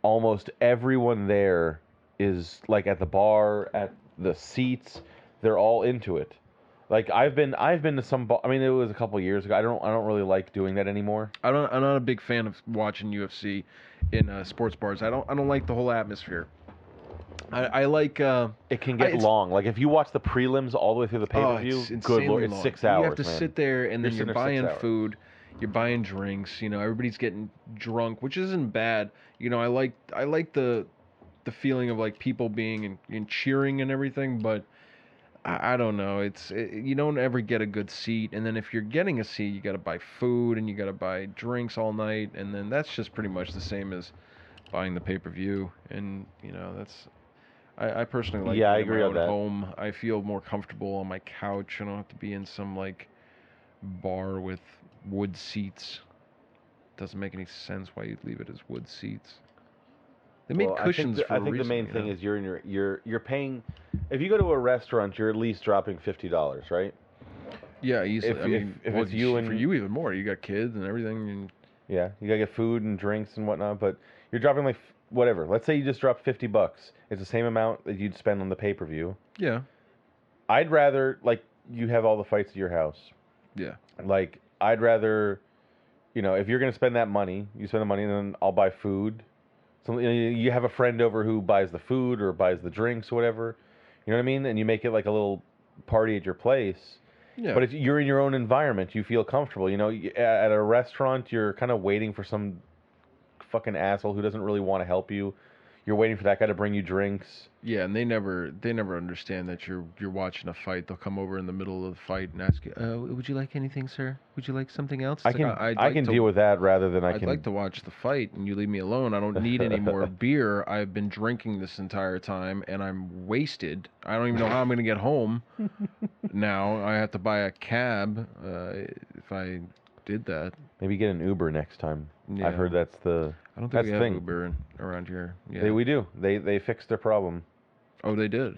Almost everyone there is like at the bar, at the seats. They're all into it. Like I've been to some. I mean, it was a couple years ago. I don't really like doing that anymore. I'm not a big fan of watching UFC in sports bars. I don't like the whole atmosphere. I like. It can get long. Like if you watch the prelims all the way through the pay-per-view, good lord, it's 6 hours. You have to man. sit there, and then you're buying 6 hours. food, you're buying drinks. Everybody's getting drunk, which isn't bad. I like the feeling of like people being and cheering and everything, but. I don't know. You don't ever get a good seat, and then if you're getting a seat, you got to buy food and you got to buy drinks all night, and then that's just pretty much the same as buying the pay-per-view. And that's I personally like. Yeah, I agree on that. Home, I feel more comfortable on my couch. I don't have to be in some like bar with wood seats. Doesn't make any sense why you'd leave it as wood seats. They made cushions for a reason. I think the main thing is you're paying. If you go to a restaurant, you're at least dropping $50, right? Yeah, easily. If it's you and for you even more. You got kids and everything. And yeah, you gotta get food and drinks and whatnot. But you're dropping like whatever. Let's say you just dropped $50. It's the same amount that you'd spend on the pay-per-view. Yeah. I'd rather like you have all the fights at your house. Yeah. Like I'd rather, if you're gonna spend that money, you spend the money, and then I'll buy food. So you have a friend over who buys the food or buys the drinks or whatever. You know what I mean? And you make it like a little party at your place. Yeah. But if you're in your own environment, you feel comfortable. At a restaurant, you're kind of waiting for some fucking asshole who doesn't really want to help you. You're waiting for that guy to bring you drinks. Yeah, and they never understand that you're watching a fight. They'll come over in the middle of the fight and ask you, "Would you like anything, sir? Would you like something else?" I can deal with that rather than I'd like to watch the fight, and you leave me alone. I don't need any more beer. I've been drinking this entire time, and I'm wasted. I don't even know how I'm going to get home. Now I have to buy a cab if I did that. Maybe get an Uber next time. Yeah. I've heard that's the. I don't think we have Uber around here. Yeah. We do. They fixed their problem. Oh, they did?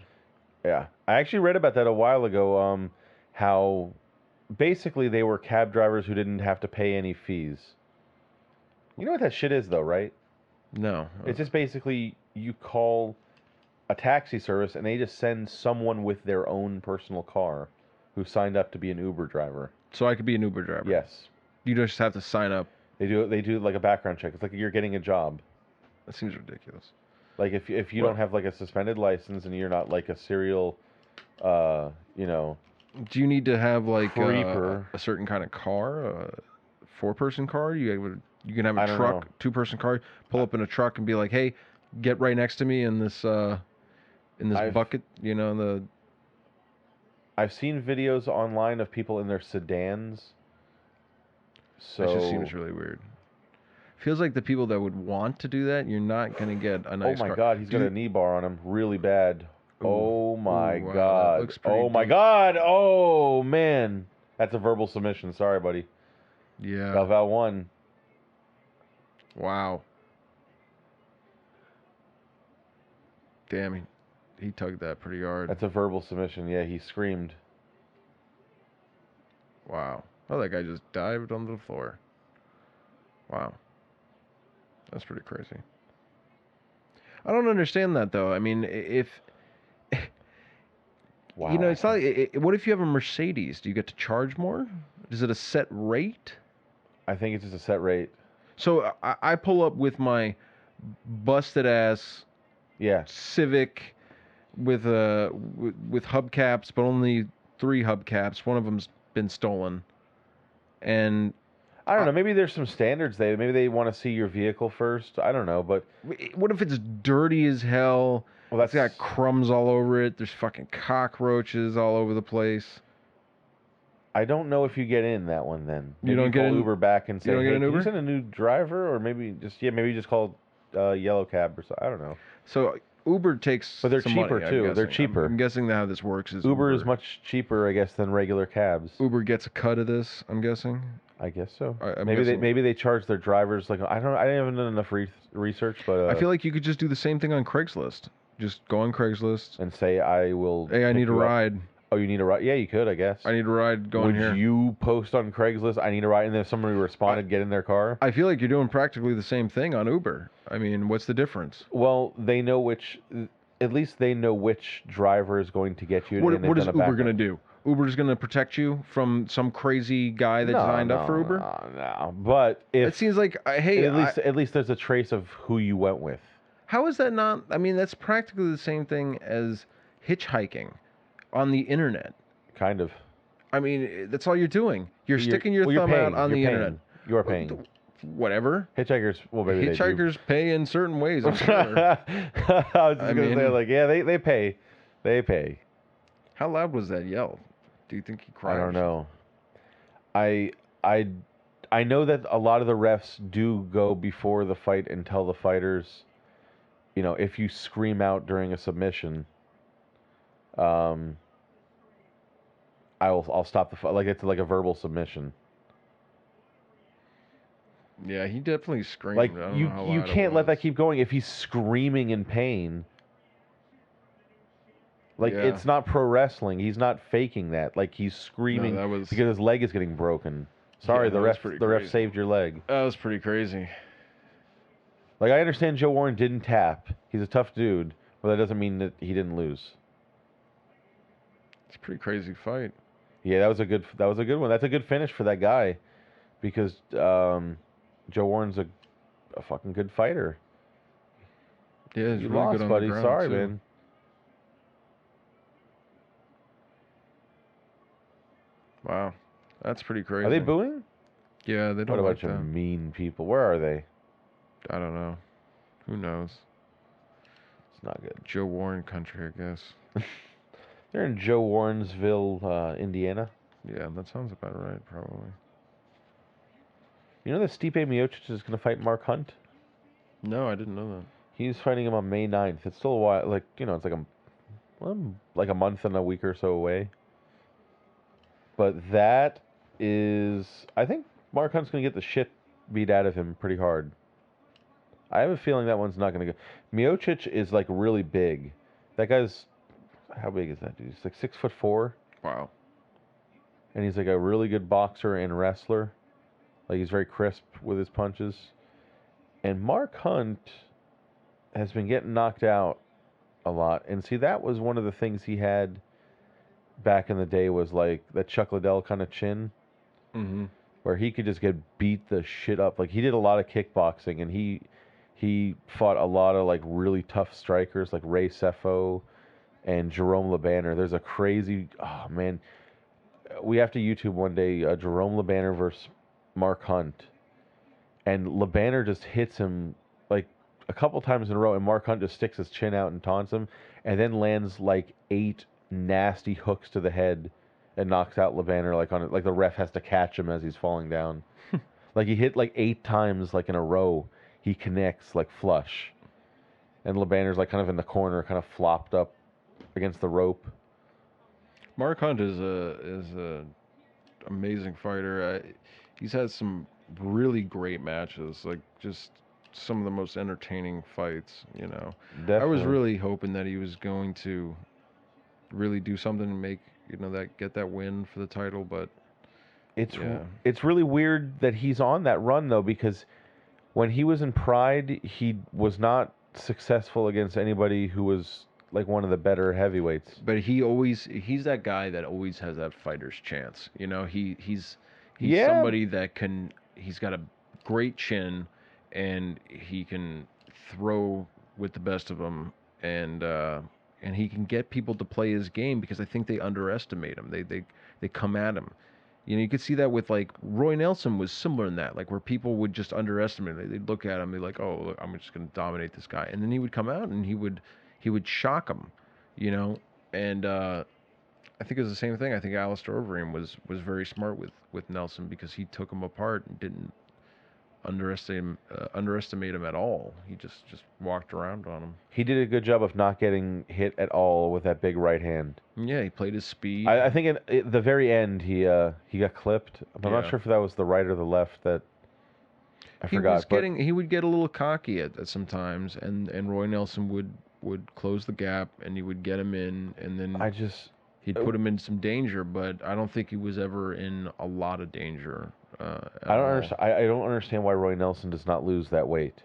Yeah. I actually read about that a while ago, how basically they were cab drivers who didn't have to pay any fees. You know what that shit is, though, right? No. It's just basically you call a taxi service and they just send someone with their own personal car who signed up to be an Uber driver. So I could be an Uber driver? Yes. You just have to sign up. They do like a background check. It's like you're getting a job. That seems ridiculous. Like if you don't have like a suspended license and you're not like a serial, Do you need to have like creeper. A certain kind of car, a 4-person car? You can have a truck, 2-person car. Pull up in a truck and be like, "Hey, get right next to me in this bucket." I've seen videos online of people in their sedans. So that just seems really weird. Feels like the people that would want to do that, you're not going to get a nice car. Oh my God, he's got a knee bar on him really bad. Ooh. Oh my Wow, God. looks pretty Oh my deep. God. Oh man. That's a verbal submission. Sorry, buddy. Yeah. Galvao won. Wow. Damn, he tugged that pretty hard. That's a verbal submission. Yeah, he screamed. Wow. Oh, that guy just dived onto the floor. Wow. That's pretty crazy. I don't understand that, though. I mean, if... Wow. It's not... what if you have a Mercedes? Do you get to charge more? Is it a set rate? I think it's just a set rate. So I pull up with my busted-ass Civic with hubcaps, but only 3 hubcaps. One of them's been stolen. And... I don't know. Maybe there's some standards there. Maybe they want to see your vehicle first. I don't know, but what if it's dirty as hell? Well, that's got crumbs all over it. There's fucking cockroaches all over the place. I don't know if you get in that one. Then maybe you don't get an Uber back and say, "Hey, can you send a new driver?" Or maybe just call yellow cab or something. I don't know. So Uber takes, but they're some cheaper money, too. They're cheaper. I'm guessing that how this works is Uber is much cheaper, I guess, than regular cabs. Uber gets a cut of this. I'm guessing. I guess so. I'm maybe guessing. they charge their drivers like I haven't done enough research, but I feel like you could just do the same thing on Craigslist. Just go on Craigslist and say I will. Hey, I need a ride. Oh, you need a ride? Yeah, you could, I guess. I need a ride going here. Would you post on Craigslist, I need a ride, and then if somebody responded, get in their car? I feel like you're doing practically the same thing on Uber. I mean, what's the difference? Well, they know which, at least they know which driver is going to get you. What is Uber going to do? Uber's going to protect you from some crazy guy that signed up for Uber? No. But if it seems like, hey, at least there's a trace of who you went with. How is that not? I mean, that's practically the same thing as hitchhiking on the internet. Kind of. I mean, that's all you're doing. You're sticking your thumb out on the internet. You're paying. Whatever. Hitchhikers, well, maybe hitchhikers pay in certain ways. I'm sure. I was just gonna say, like, yeah, they pay. They pay. How loud was that yell? Do you think he cried? I don't know. I know that a lot of the refs do go before the fight and tell the fighters, you know, if you scream out during a submission, I'll stop the fight. Like, it's like a verbal submission. Yeah, he definitely screamed. Like, you can't let that keep going if he's screaming in pain. Like, it's not pro wrestling. He's not faking that. Like, he's screaming because his leg is getting broken. Sorry, the ref saved your leg. That was pretty crazy. Like, I understand Joe Warren didn't tap. He's a tough dude, but that doesn't mean that he didn't lose. It's a pretty crazy fight. Yeah, that was a good one. That's a good finish for that guy, because Joe Warren's a fucking good fighter. Yeah, he's you really lost, good on buddy. the ground, Sorry, too. man. Wow, that's pretty crazy. Are they booing? Yeah, they don't. What a like bunch of that. mean people. Where are they? I don't know. Who knows? It's not good. Joe Warren country, I guess. They're in Joe Warrensville, Indiana. Yeah, that sounds about right, probably. You know that Stipe Miocic is going to fight Mark Hunt? No, I didn't know that. He's fighting him on May 9th. It's still a while. Like, you know, it's like a month and a week or so away. But that is... I think Mark Hunt's going to get the shit beat out of him pretty hard. I have a feeling that one's not going to go... Miocic is, like, really big. That guy's... How big is that dude? He's like 6'4". Wow. And he's like a really good boxer and wrestler. Like, he's very crisp with his punches. And Mark Hunt has been getting knocked out a lot. And see, that was one of the things he had back in the day, was like that Chuck Liddell kind of chin. Mm-hmm. Where he could just get beat the shit up. Like, he did a lot of kickboxing, and he fought a lot of, like, really tough strikers, like Ray Sefo and Jerome LeBanner. There's a crazy... Oh, man. We have to YouTube one day Jerome LeBanner versus Mark Hunt. And LeBanner just hits him, like, a couple times in a row, and Mark Hunt just sticks his chin out and taunts him, and then lands, like, 8 nasty hooks to the head and knocks out LeBanner, like, on it. Like, the ref has to catch him as he's falling down. Like, he hit, like, 8 times, like, in a row. He connects, like, flush. And LeBanner's, like, kind of in the corner, kind of flopped up against the rope. Mark Hunt is a amazing fighter. He's had some really great matches, like just some of the most entertaining fights, you know. Definitely. I was really hoping that he was going to really do something and make, you know, get that win for the title, but it's really weird that he's on that run, though, because when he was in Pride, he was not successful against anybody who was like one of the better heavyweights. But he's that guy that always has that fighter's chance. You know, he's somebody that he's got a great chin, and he can throw with the best of them, and he can get people to play his game, because I think they underestimate him. They come at him. You know, you could see that with, like, Roy Nelson was similar in that, like, where people would just underestimate him. They'd look at him, they'd like, oh, look, I'm just going to dominate this guy. And then he would come out and he would shock him, you know. And I think it was the same thing. I think Alistair Overeem was very smart with Nelson, because he took him apart and didn't underestimate him at all. He just walked around on him. He did a good job of not getting hit at all with that big right hand. Yeah, he played his speed. I think at the very end he got clipped. I'm not sure if that was the right or the left. That I forgot. He would get a little cocky at sometimes, and Roy Nelson would close the gap, and he would get him in, and then he'd put him in some danger, but I don't think he was ever in a lot of danger. I don't understand. I don't understand why Roy Nelson does not lose that weight.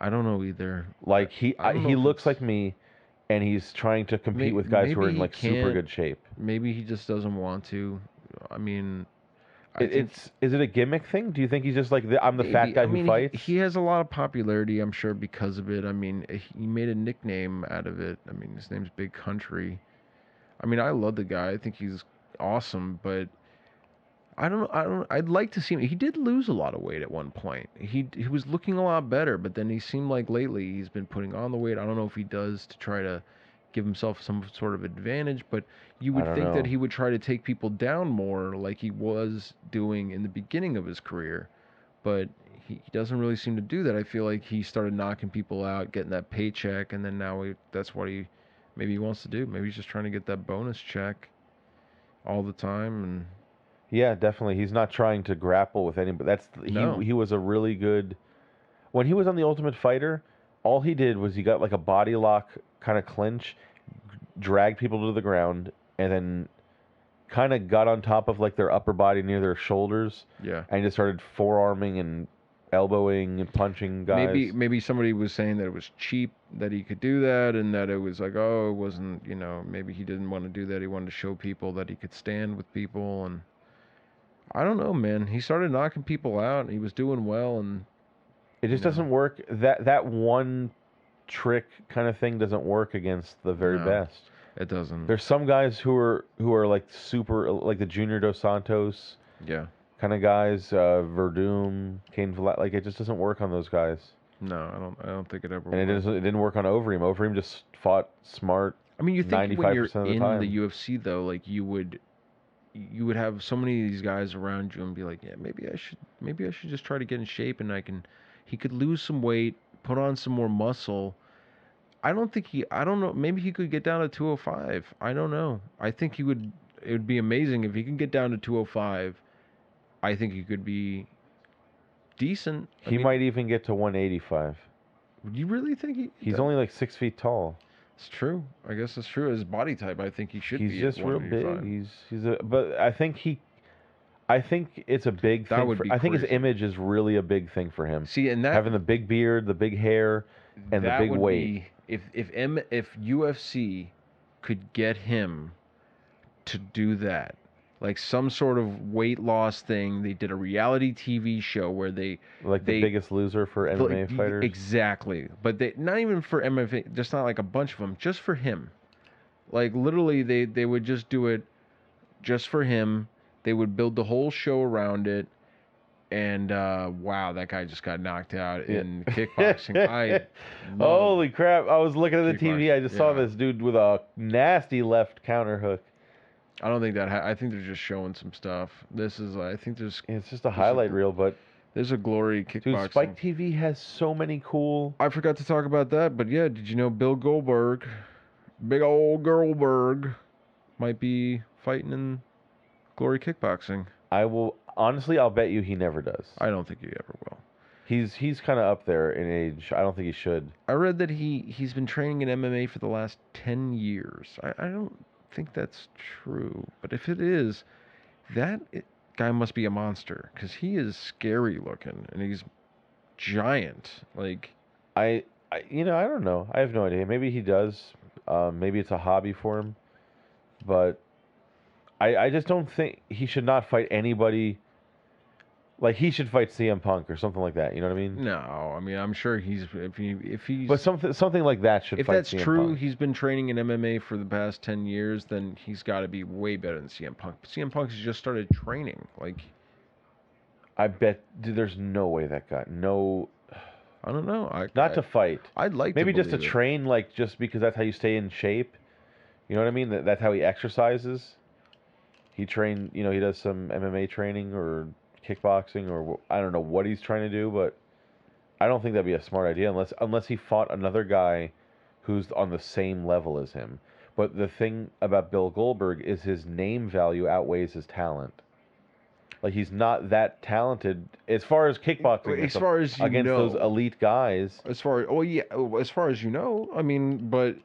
I don't know either. Like he looks like me, and he's trying to compete with guys who are in like super good shape. Maybe he just doesn't want to. I mean, is it a gimmick thing? Do you think he's just like I'm the fat guy who fights? He has a lot of popularity, I'm sure, because of it. I mean, he made a nickname out of it. I mean, his name's Big Country. I mean, I love the guy. I think he's awesome, but I'd like to see him. He did lose a lot of weight at one point. He was looking a lot better, but then he seemed like lately he's been putting on the weight. I don't know if he does to try to give himself some sort of advantage, but you would think that he would try to take people down more like he was doing in the beginning of his career, but he doesn't really seem to do that. I feel like he started knocking people out, getting that paycheck, and then now that's what maybe he wants to do. Maybe he's just trying to get that bonus check all the time. And yeah, definitely. He's not trying to grapple with anybody. He was a really good. When he was on The Ultimate Fighter, all he did was he got like a body lock kind of clinch, dragged people to the ground, and then kind of got on top of like their upper body near their shoulders. Yeah. And just started forearming and elbowing and punching guys. Maybe somebody was saying that it was cheap that he could do that, and that it was like, oh, it wasn't, maybe he didn't want to do that. He wanted to show people that he could stand with people, and I don't know, man. He started knocking people out, and he was doing well, and it just doesn't work. That one trick kind of thing doesn't work against the very best. It doesn't. There's some guys who are like super, like the Junior Dos Santos. Yeah. Kind of guys, Verdum, Cain Velasquez, like it just doesn't work on those guys. No, I don't think it ever. And it didn't work on Overeem. Overeem just fought smart. I mean, you think when you're in the UFC though, like you would have so many of these guys around you and be like, yeah, maybe I should just try to get in shape, and he could lose some weight, put on some more muscle. I don't know, maybe he could get down to 205. I don't know. I think it would be amazing if he can get down to 205. I think he could be decent. He might even get to 185. Do you really think he's only like 6 feet tall? It's true. I guess it's true. His body type, I think he should be. He's just real big. But I think it's a big thing. I think his image is really a big thing for him. See, and having the big beard, the big hair, and the big weight. If UFC could get him to do that, like some sort of weight loss thing, they did a reality TV show where the Biggest Loser for MMA fighters. Exactly, but not even for MMA, just not like a bunch of them, just for him. Like literally, they would just do it just for him. They would build the whole show around it. And wow, that guy just got knocked out in kickboxing. Holy crap! I was looking at the TV. I just saw this dude with a nasty left counter hook. I don't think that. I think they're just showing some stuff. I think there's. It's just a highlight reel, but there's a glory kickboxing. Dude, Spike TV has so many cool. I forgot to talk about that, but yeah, did you know Bill Goldberg, big old Goldberg, might be fighting in glory kickboxing? Honestly, I'll bet you he never does. I don't think he ever will. He's kind of up there in age. I don't think he should. I read that he's been training in MMA for the last 10 years. I don't think that's true, but if it is, guy must be a monster, because he is scary looking and he's giant. Like I don't know. I have no idea. Maybe he does. Maybe it's a hobby for him, but I just don't think he should not fight anybody. Like he should fight CM Punk or something like that. You know what I mean? No, I mean I'm sure if he's. But something like that should. If fight that's CM true, Punk. He's been training in MMA for the past 10 years. Then he's got to be way better than CM Punk. CM Punk has just started training. Like, I bet there's no way that guy. No. I don't know. Not to fight. I'd like maybe to just to train, like just because that's how you stay in shape. You know what I mean? That's how he exercises. He he does some MMA training or kickboxing, or I don't know what he's trying to do, but I don't think that'd be a smart idea unless he fought another guy who's on the same level as him. But the thing about Bill Goldberg is his name value outweighs his talent. Like he's not that talented as far as kickboxing. As far as you against know, those elite guys. as far as far as you know, I mean, but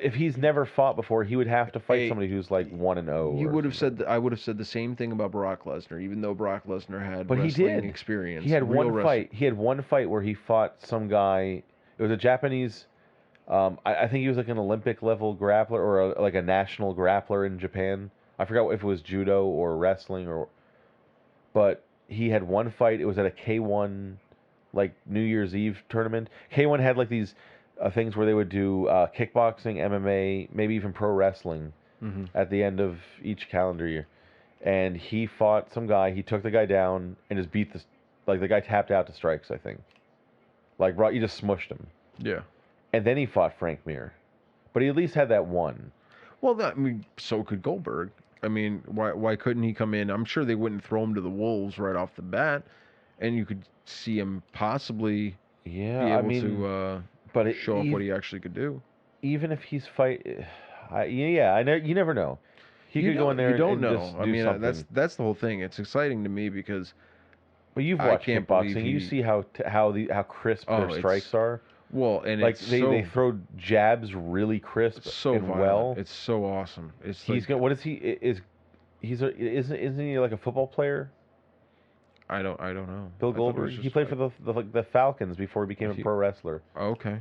if he's never fought before, he would have to fight somebody who's like 1-0. You would have said I would have said the same thing about Brock Lesnar, even though Brock Lesnar had but wrestling experience. He had one fight. He had one fight where he fought some guy. It was a Japanese. I think he was like an Olympic level grappler or like a national grappler in Japan. I forgot if it was judo or wrestling but he had one fight. It was at a K1 like New Year's Eve tournament. K1 had like these things where they would do kickboxing, MMA, maybe even pro wrestling at the end of each calendar year. And he fought some guy. He took the guy down and just beat the guy tapped out to strikes, I think. Like he just smushed him. Yeah. And then he fought Frank Mir. But he at least had that one. Well, I mean, so could Goldberg. I mean, why couldn't he come in? I'm sure they wouldn't throw him to the wolves right off the bat, and you could see him possibly be able to show off what he actually could do. Even if he's I know you never know. He could go in there. You don't and know. Just I do mean, something. that's the whole thing. It's exciting to me because. But you've watched kickboxing. You see how crisp their strikes are. Well, and like they throw jabs really crisp and well. It's so awesome. What is he? Isn't he like a football player? I don't know. Bill Goldberg. He played for the Falcons before he became a pro wrestler. Okay.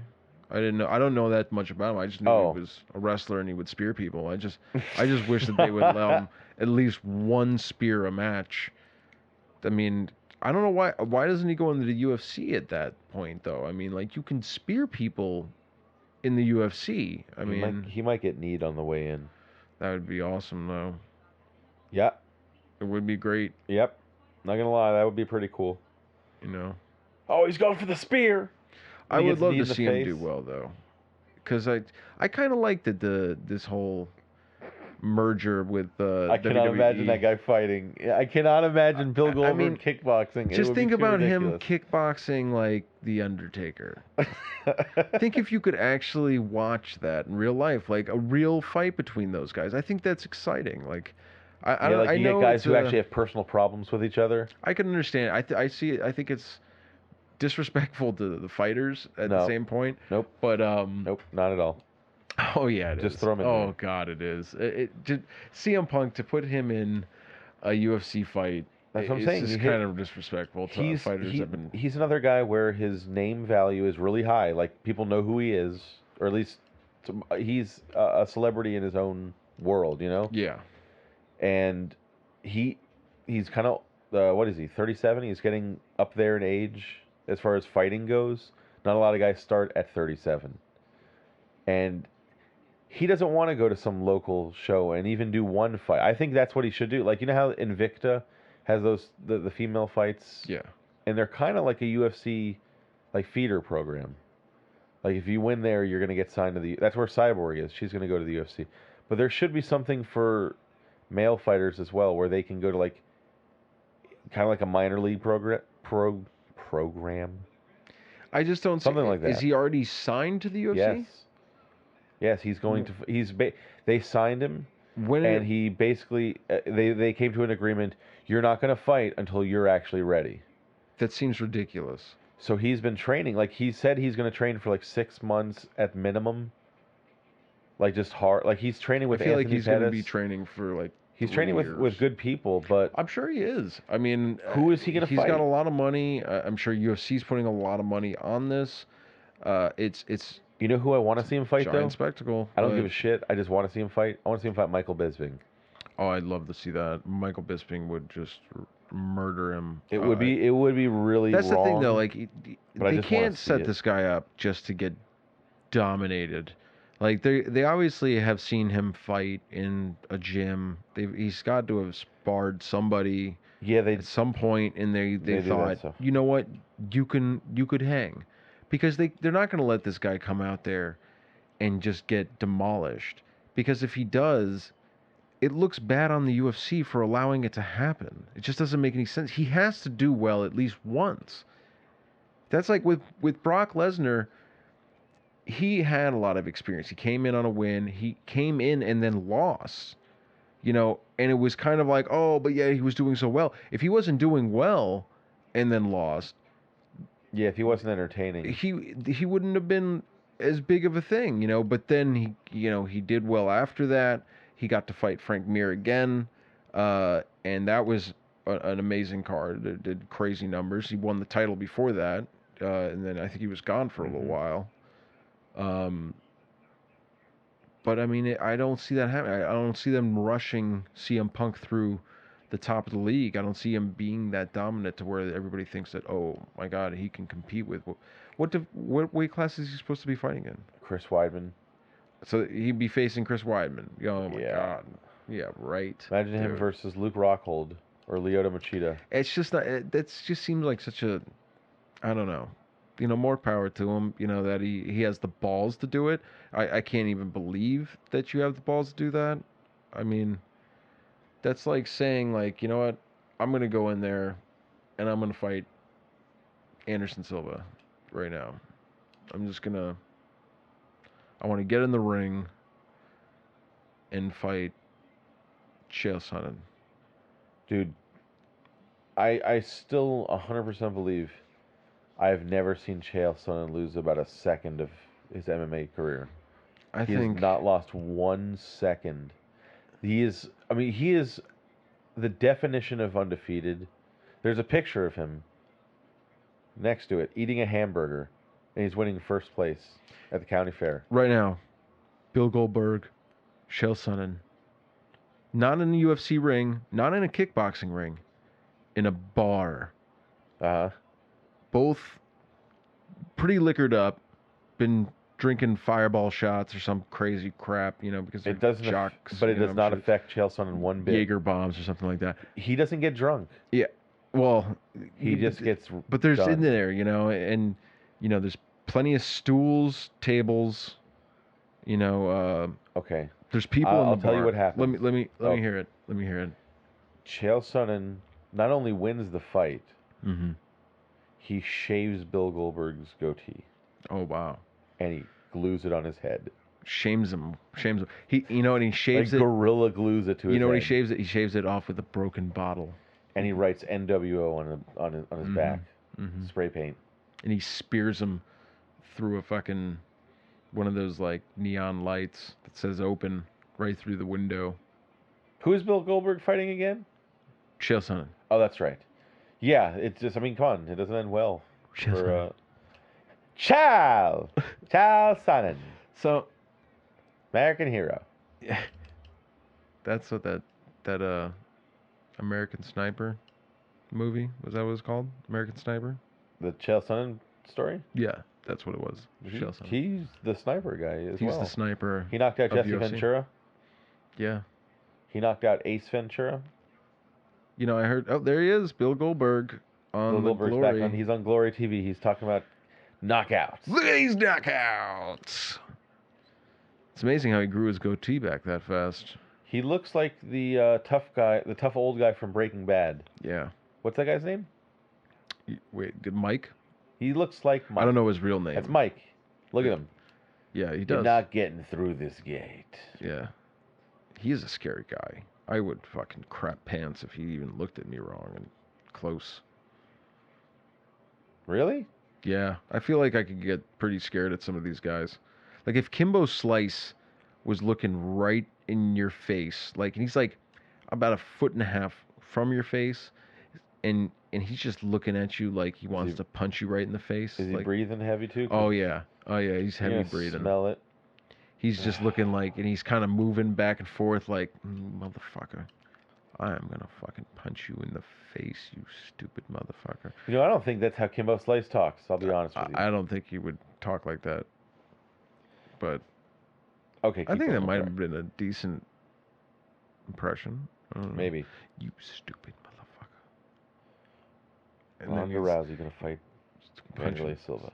I didn't know. I don't know that much about him. I just knew he was a wrestler and he would spear people. I just wish that they would allow him at least one spear a match. I mean, I don't know why doesn't he go into the UFC at that point though? I mean, like you can spear people in the UFC. I mean, he might get kneed on the way in. That would be awesome though. Yeah. It would be great. Yep. Not gonna lie, that would be pretty cool. You know. Oh, he's going for the spear. I would love to see him do well though, because I kind of liked this whole merger with I cannot WWE. imagine that guy fighting. I cannot imagine Bill Goldberg kickboxing. Just think about him kickboxing like The Undertaker. Think if you could actually watch that in real life, like a real fight between those guys. I think that's exciting. Like, I know get guys who actually have personal problems with each other. I can understand. I see it. I think it's disrespectful to the fighters at the same point. Nope. But nope, not at all. Oh yeah, just throw him in there. God, it is. Just CM Punk to put him in a UFC fight. That's what I'm saying. It's kind of disrespectful to fighters. He's another guy where his name value is really high. Like people know who he is, or at least he's a celebrity in his own world. You know. Yeah. And he's kind of what is he? 37. He's getting up there in age as far as fighting goes. Not a lot of guys start at 37. And he doesn't want to go to some local show and even do one fight. I think that's what he should do. Like, you know how Invicta has those the female fights? Yeah. And they're kind of like a UFC like feeder program. Like if you win there, you're going to get signed to that's where Cyborg is. She's going to go to the UFC. But there should be something for male fighters as well where they can go to like kind of like a minor league program. I just don't something like that. Is he already signed to the UFC? Yes, he's going to. They signed him, and he basically they came to an agreement. You're not going to fight until you're actually ready. That seems ridiculous. So he's been training. Like he said, he's going to train for like 6 months at minimum. Like just hard. Like he's training with. I feel Anthony like he's going to be training for like. He's training with good people, but I'm sure he is. I mean, who is he going to fight? He's got a lot of money. I'm sure UFC's putting a lot of money on this. It's. You know who I want to see him fight though? Giant spectacle. I don't give a shit. I just want to see him fight. I want to see him fight Michael Bisping. Oh, I'd love to see that. Michael Bisping would just murder him. It would be really. That's wrong, the thing though. Like they can't set this guy up just to get dominated. Like they obviously have seen him fight in a gym. He's got to have sparred somebody. Yeah, at some point, and they thought, you know what, you could hang, because they're not going to let this guy come out there and just get demolished. Because if he does, it looks bad on the UFC for allowing it to happen. It just doesn't make any sense. He has to do well at least once. That's like with Brock Lesnar. He had a lot of experience. He came in on a win. He came in and then lost. you know, and it was kind of like, oh, but yeah, he was doing so well. If he wasn't doing well and then lost, yeah, if he wasn't entertaining, he wouldn't have been as big of a thing, you know. But then he did well after that. He got to fight Frank Mir again, and that was an amazing card. It did crazy numbers. He won the title before that, and then I think he was gone for a little while. But I mean, I don't see that happening. I don't see them rushing CM Punk through the top of the league. I don't see him being that dominant to where everybody thinks that, oh my God, he can compete with. What weight class is he supposed to be fighting in? Chris Weidman. So he'd be facing Chris Weidman. Oh my God. Yeah, right. Imagine him versus Luke Rockhold or Lyoto Machida. It's just not. That just seems like such a. I don't know. You know, more power to him. You know that he has the balls to do it. I can't even believe that you have the balls to do that. I mean, that's like saying like, you know what? I'm gonna go in there, and I'm gonna fight Anderson Silva right now. I'm just gonna. I want to get in the ring and fight Chael Sonnen. Dude, I still 100% believe I've never seen Chael Sonnen lose about a second of his MMA career. He has not lost 1 second. He is the definition of undefeated. There's a picture of him next to it eating a hamburger, and he's winning first place at the county fair. Right now, Bill Goldberg, Chael Sonnen, not in a UFC ring, not in a kickboxing ring, in a bar. Both pretty liquored up, been drinking Fireball shots or some crazy crap, you know, because it doesn't. jocks, but it does not affect Chael Sonnen one bit. Jaeger bombs or something like that. He doesn't get drunk. Yeah, well, he just gets. But there's done. in there, you know, and you know, there's plenty of stools, tables, you know. Okay. There's people in the bar. I'll tell you what happens. Let me hear it. Let me hear it. Chael Sonnen not only wins the fight, he shaves Bill Goldberg's goatee. Oh wow! And he glues it on his head. Shames him. He, you know, and he shaves like gorilla glues it to his head. You know when he shaves it? He shaves it off with a broken bottle. And he writes NWO on his back, spray paint. And he spears him through a fucking one of those like neon lights that says "open" right through the window. Who is Bill Goldberg fighting again? Chael Sonnen. Oh, that's right. Yeah, it's just, I mean, come on, it doesn't end well for Chael Sonnen. So, American hero. Yeah, that's what that American Sniper movie was. That what it was called? American Sniper. The Chael Sonnen story. Yeah, that's what it was. He's the sniper guy as well. He's the sniper. He knocked out Jesse Ventura. Yeah. He knocked out Ace Ventura. You know, I heard. Oh, there he is, Bill Goldberg on the Glory. Back on, he's on Glory TV. He's talking about knockouts. Look at these knockouts! It's amazing how he grew his goatee back that fast. He looks like the tough guy, the tough old guy from Breaking Bad. Yeah. What's that guy's name? Wait, Mike? He looks like Mike. I don't know his real name. That's Mike. Look at him. Yeah, he does. You're not getting through this gate. Yeah. He is a scary guy. I would fucking crap pants if he even looked at me wrong and close. Really? Yeah. I feel like I could get pretty scared at some of these guys. Like if Kimbo Slice was looking right in your face, like, and he's like about 1.5 feet from your face, and he's just looking at you like he wants to punch you right in the face. Is he breathing heavy too? Oh yeah. Oh yeah, he's heavy breathing. Smell it. He's just looking like, and he's kind of moving back and forth like, motherfucker, I am gonna fucking punch you in the face, you stupid motherfucker. You know, I don't think that's how Kimbo Slice talks. I'll be honest with you. I don't think he would talk like that. But okay, I think that might have been a decent impression. Maybe. You stupid motherfucker. And Ronda Rousey gonna fight Angela Silva.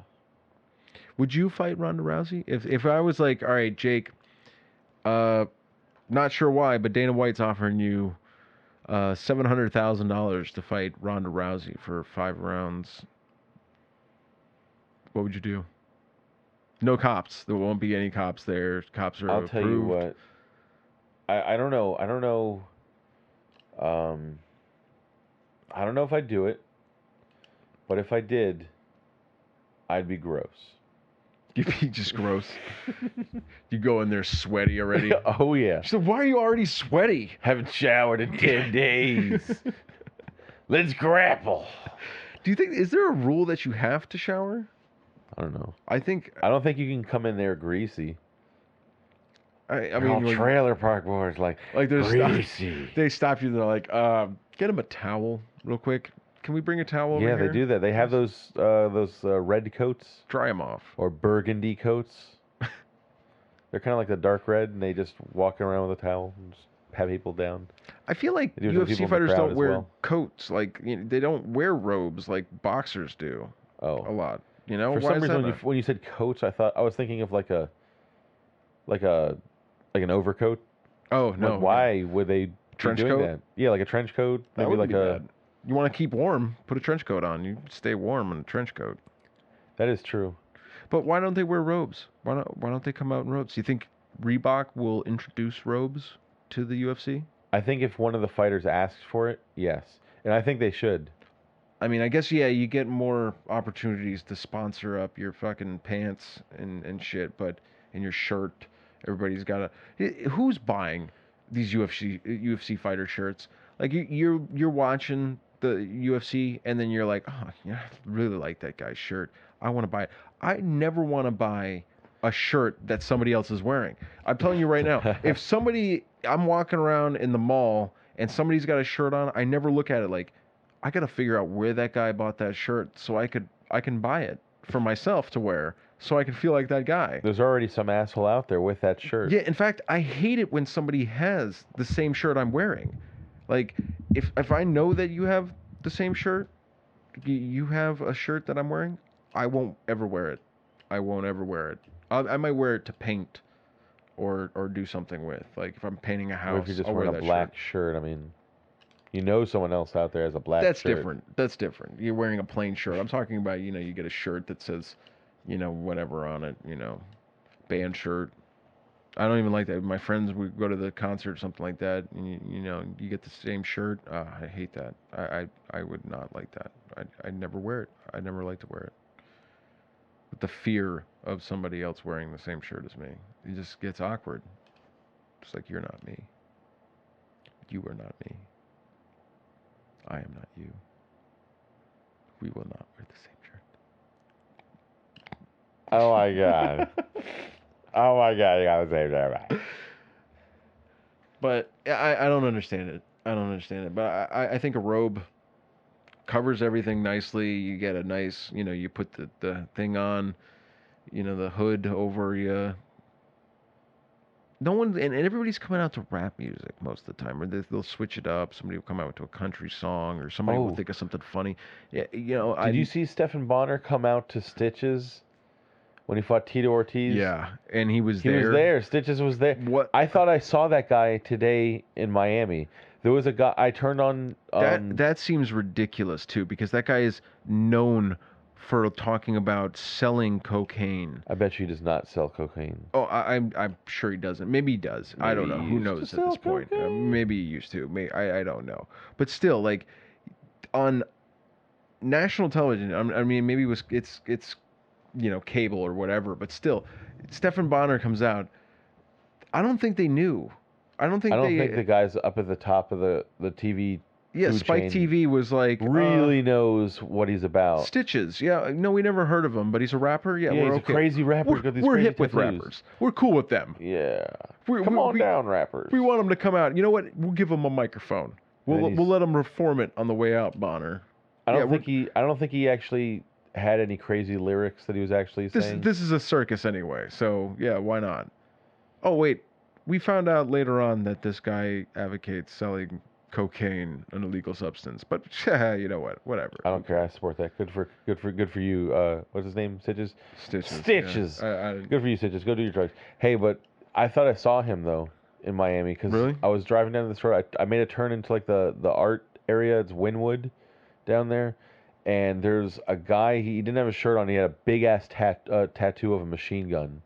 Would you fight Ronda Rousey? If I was like, all right, Jake, not sure why, but Dana White's offering you $700,000 to fight Ronda Rousey for 5 rounds. What would you do? No cops. There won't be any cops there. Cops are approved. I'll tell you what. I don't know. I don't know. I don't know if I'd do it, but if I did, I'd be gross. You'd be just gross. You go in there sweaty already. Oh yeah. So why are you already sweaty? Haven't showered in 10 days. Let's grapple. Do you think, is there a rule that you have to shower? I don't know. I don't think you can come in there greasy. I mean, like, trailer park boys like there's greasy. They stop you. They're like, get him a towel real quick. Can we bring a towel over here? Yeah, they do that. They have those red coats. Dry them off. Or burgundy coats. They're kind of like the dark red, and they just walk around with a towel and just pat people down. I feel like UFC fighters don't wear coats. Like, you know, they don't wear robes like boxers do. Oh, a lot. You know, for some reason when you said coats, I was thinking of like an overcoat. Oh no! Like, why would they trench be doing coat? that? Yeah, like a trench coat. Maybe like bad. You want to keep warm? Put a trench coat on. You stay warm in a trench coat. That is true. But why don't they wear robes? Why don't they come out in robes? Do you think Reebok will introduce robes to the UFC? I think if one of the fighters asks for it, yes. And I think they should. I mean, I guess, yeah, you get more opportunities to sponsor up your fucking pants and shit, but in your shirt, everybody's got to... Who's buying these UFC fighter shirts? Like, you're watching the UFC, and then you're like, oh, yeah, I really like that guy's shirt. I want to buy it. I never want to buy a shirt that somebody else is wearing. I'm telling you right now, if I'm walking around in the mall and somebody's got a shirt on, I never look at it like, I got to figure out where that guy bought that shirt so I can buy it for myself to wear so I can feel like that guy. There's already some asshole out there with that shirt. Yeah, in fact, I hate it when somebody has the same shirt I'm wearing. Like, if I know that you have the same shirt, you have a shirt that I'm wearing, I won't ever wear it. I won't ever wear it. I might wear it to paint or do something with. Like, if I'm painting a house, or if you're just I'll wearing wear a black shirt, I mean, you know someone else out there has a black shirt. That's different. You're wearing a plain shirt. I'm talking about, you get a shirt that says, whatever on it, band shirt. I don't even like that. My friends would go to the concert or something like that, and you get the same shirt. I hate that. I would not like that. I never wear it. I never like to wear it. But the fear of somebody else wearing the same shirt as me, it just gets awkward. It's like, you're not me. You are not me. I am not you. We will not wear the same shirt. Oh my god. Oh my god, you got the same shirt, right? But I don't understand it. But I think a robe covers everything nicely. You get a nice, you put the thing on, the hood over you. No one, and everybody's coming out to rap music most of the time, or they'll switch it up. Somebody will come out to a country song, or somebody will think of something funny. Yeah, Did you see Stephen Bonner come out to Stitches when he fought Tito Ortiz? Yeah, and he was there. He was there. Stitches was there. What? I thought I saw that guy today in Miami. There was a guy I turned on. That seems ridiculous too, because that guy is known for talking about selling cocaine. I bet you he does not sell cocaine. Oh, I'm sure he doesn't. Maybe he does. Maybe I don't know. Who knows at this point? Maybe he used to. I don't know. But still, like, on national television, I mean, maybe it's cable or whatever. But still, Stephen Bonner comes out. I don't think they knew. I don't think the guys up at the top of the TV. Yeah, Spike TV was like really knows what he's about. Stitches, yeah. No, we never heard of him, but he's a rapper. Yeah, he's okay. A crazy rapper. We're hip with rappers. We're cool with them. Yeah. Come on down, rappers. We want them to come out. You know what? We'll give them a microphone. We'll let them perform it on the way out, Bonner. I don't think he actually had any crazy lyrics that he was actually saying. This is a circus anyway, so yeah, why not? Oh wait, we found out later on that this guy advocates selling cocaine, an illegal substance, but you know what? Whatever. I don't care. I support that. Good for you. What's his name? Stitches. Stitches. Yeah. Good for you, Stitches. Go do your drugs. Hey, but I thought I saw him though in Miami because I was driving down this road. I made a turn into like the art area. It's Wynwood down there, and there's a guy. He didn't have a shirt on. He had a big ass tattoo of a machine gun,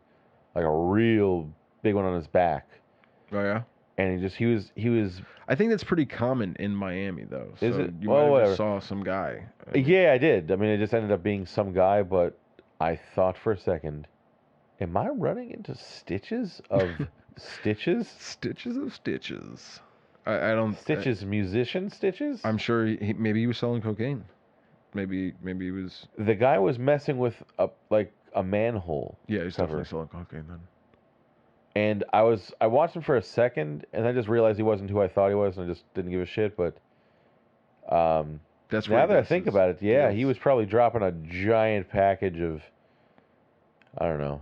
like a real big one on his back. Oh yeah. and he was. I think that's pretty common in Miami, though. Is So it? you Well, might have whatever. just saw some guy. Yeah, I did. I mean, it just ended up being some guy, but I thought for a second, am I running into stitches of stitches? Stitches of stitches. I don't. Stitches, musician stitches? I'm sure maybe he was selling cocaine. Maybe he was. The guy was messing with a manhole. Yeah, he's cover. definitely selling cocaine then. And I watched him for a second, and I just realized he wasn't who I thought he was, and I just didn't give a shit. But That's now that I think about it, yeah, deals. he was probably dropping a giant package of, I don't know,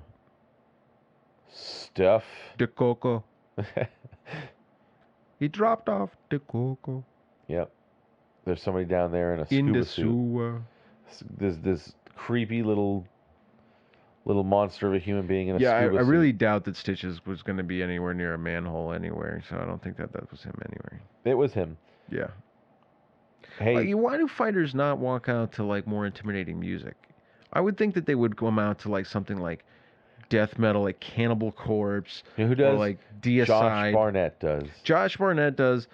stuff. The coco. He dropped off the coco. Yep. There's somebody down there in a In scuba the suit. sewer. This creepy little monster of a human being in a Yeah, scuba I suit. really doubt that Stitches was going to be anywhere near a manhole anywhere, so I don't think that was him anyway. It was him. Yeah. Hey, Why do fighters not walk out to like more intimidating music? I would think that they would come out to like something like death metal, like Cannibal Corpse, you know who does? or like Deicide. Josh Barnett does. Josh Barnett does.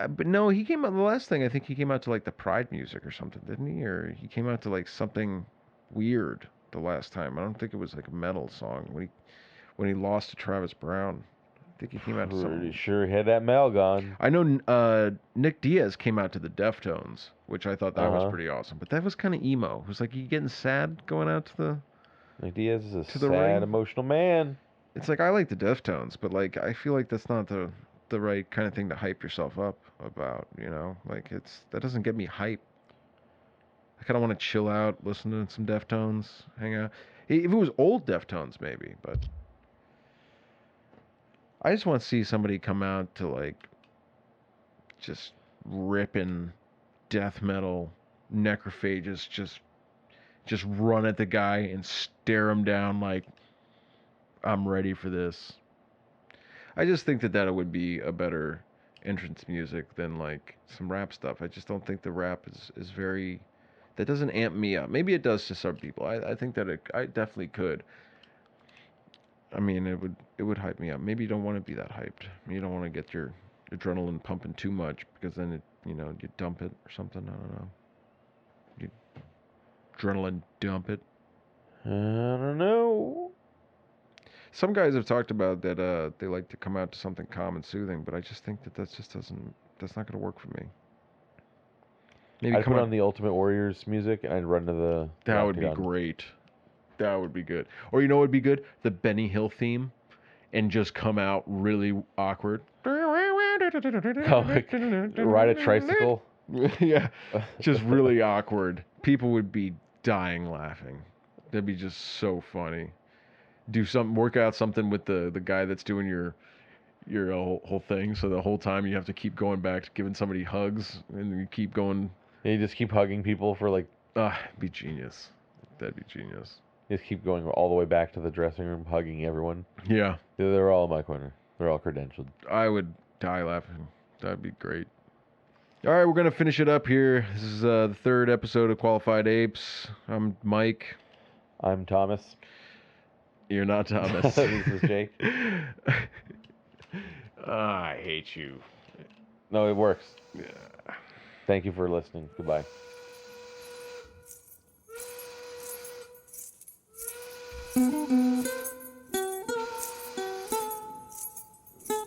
But no, he came out, the last thing, I think he came out to like the Pride music or something, didn't he? Or he came out to like something weird the last time. I don't think it was like a metal song when he lost to Travis Brown. I think he came out to something. Pretty sure he had that mail gone. I know Nick Diaz came out to the Deftones, which I thought that was Uh-huh. pretty awesome. But that was kind of emo. It was like, you getting sad going out to the... Nick Diaz is a To the sad, ring? emotional man. It's like, I like the Deftones, but like, I feel like that's not the right kind of thing to hype yourself up about, you know? Like, that doesn't get me hype. I kind of want to chill out, listen to some Deftones, hang out. If it was old Deftones, maybe, but... I just want to see somebody come out to, like, just ripping death metal, necrophages, just run at the guy and stare him down like, I'm ready for this. I just think that would be a better entrance music than, like, some rap stuff. I just don't think the rap is very... That doesn't amp me up. Maybe it does to some people. I think that I definitely could. I mean, it would hype me up. Maybe you don't want to be that hyped. You don't want to get your adrenaline pumping too much, because then you dump it or something. I don't know. You adrenaline dump it. I don't know. Some guys have talked about that they like to come out to something calm and soothing, but I just think that's not going to work for me. Maybe I'd put on the Ultimate Warriors music and I'd run to the That would be Octagon. great. That would be good. Or you know what would be good? The Benny Hill theme, and just come out really awkward. Ride a tricycle. Yeah, just really awkward. People would be dying laughing. That'd be just so funny. Work out something with the guy that's doing your whole thing. So the whole time you have to keep going back to giving somebody hugs, and you keep going. And you just keep hugging people for like. Be genius. That'd be genius. You just keep going all the way back to the dressing room, hugging everyone. Yeah. They're all in my corner. They're all credentialed. I would die laughing. That'd be great. All right, we're going to finish it up here. This is the third episode of Qualified Apes. I'm Mike. I'm Thomas. You're not Thomas. This is Jake. I hate you. No, it works. Yeah. Thank you for listening. Goodbye.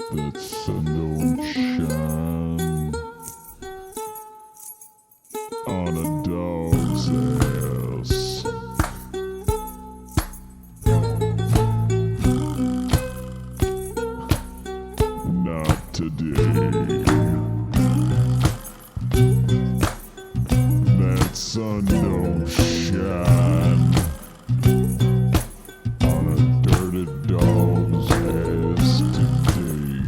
The sun don't shine on a dog's ass. Not today. That sun don't shine on a dirty dog's ass today.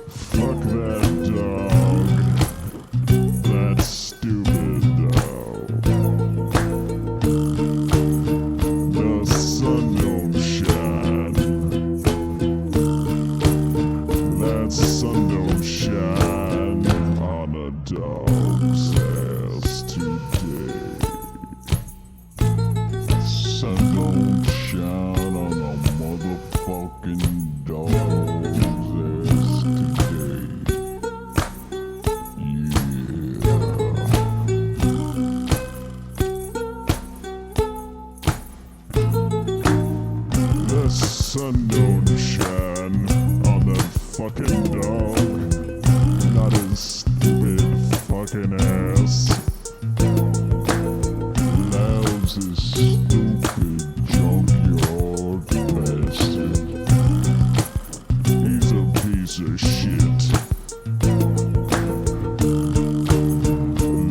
Fuck that dog.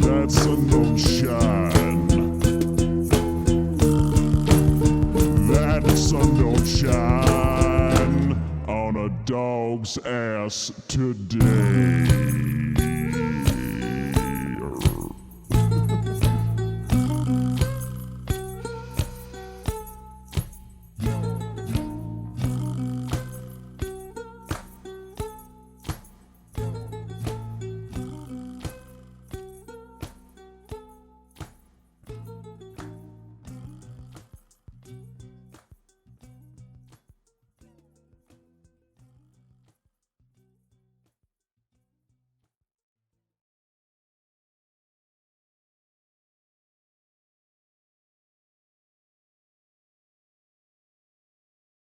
That sun don't shine. That sun don't shine on a dog's ass today.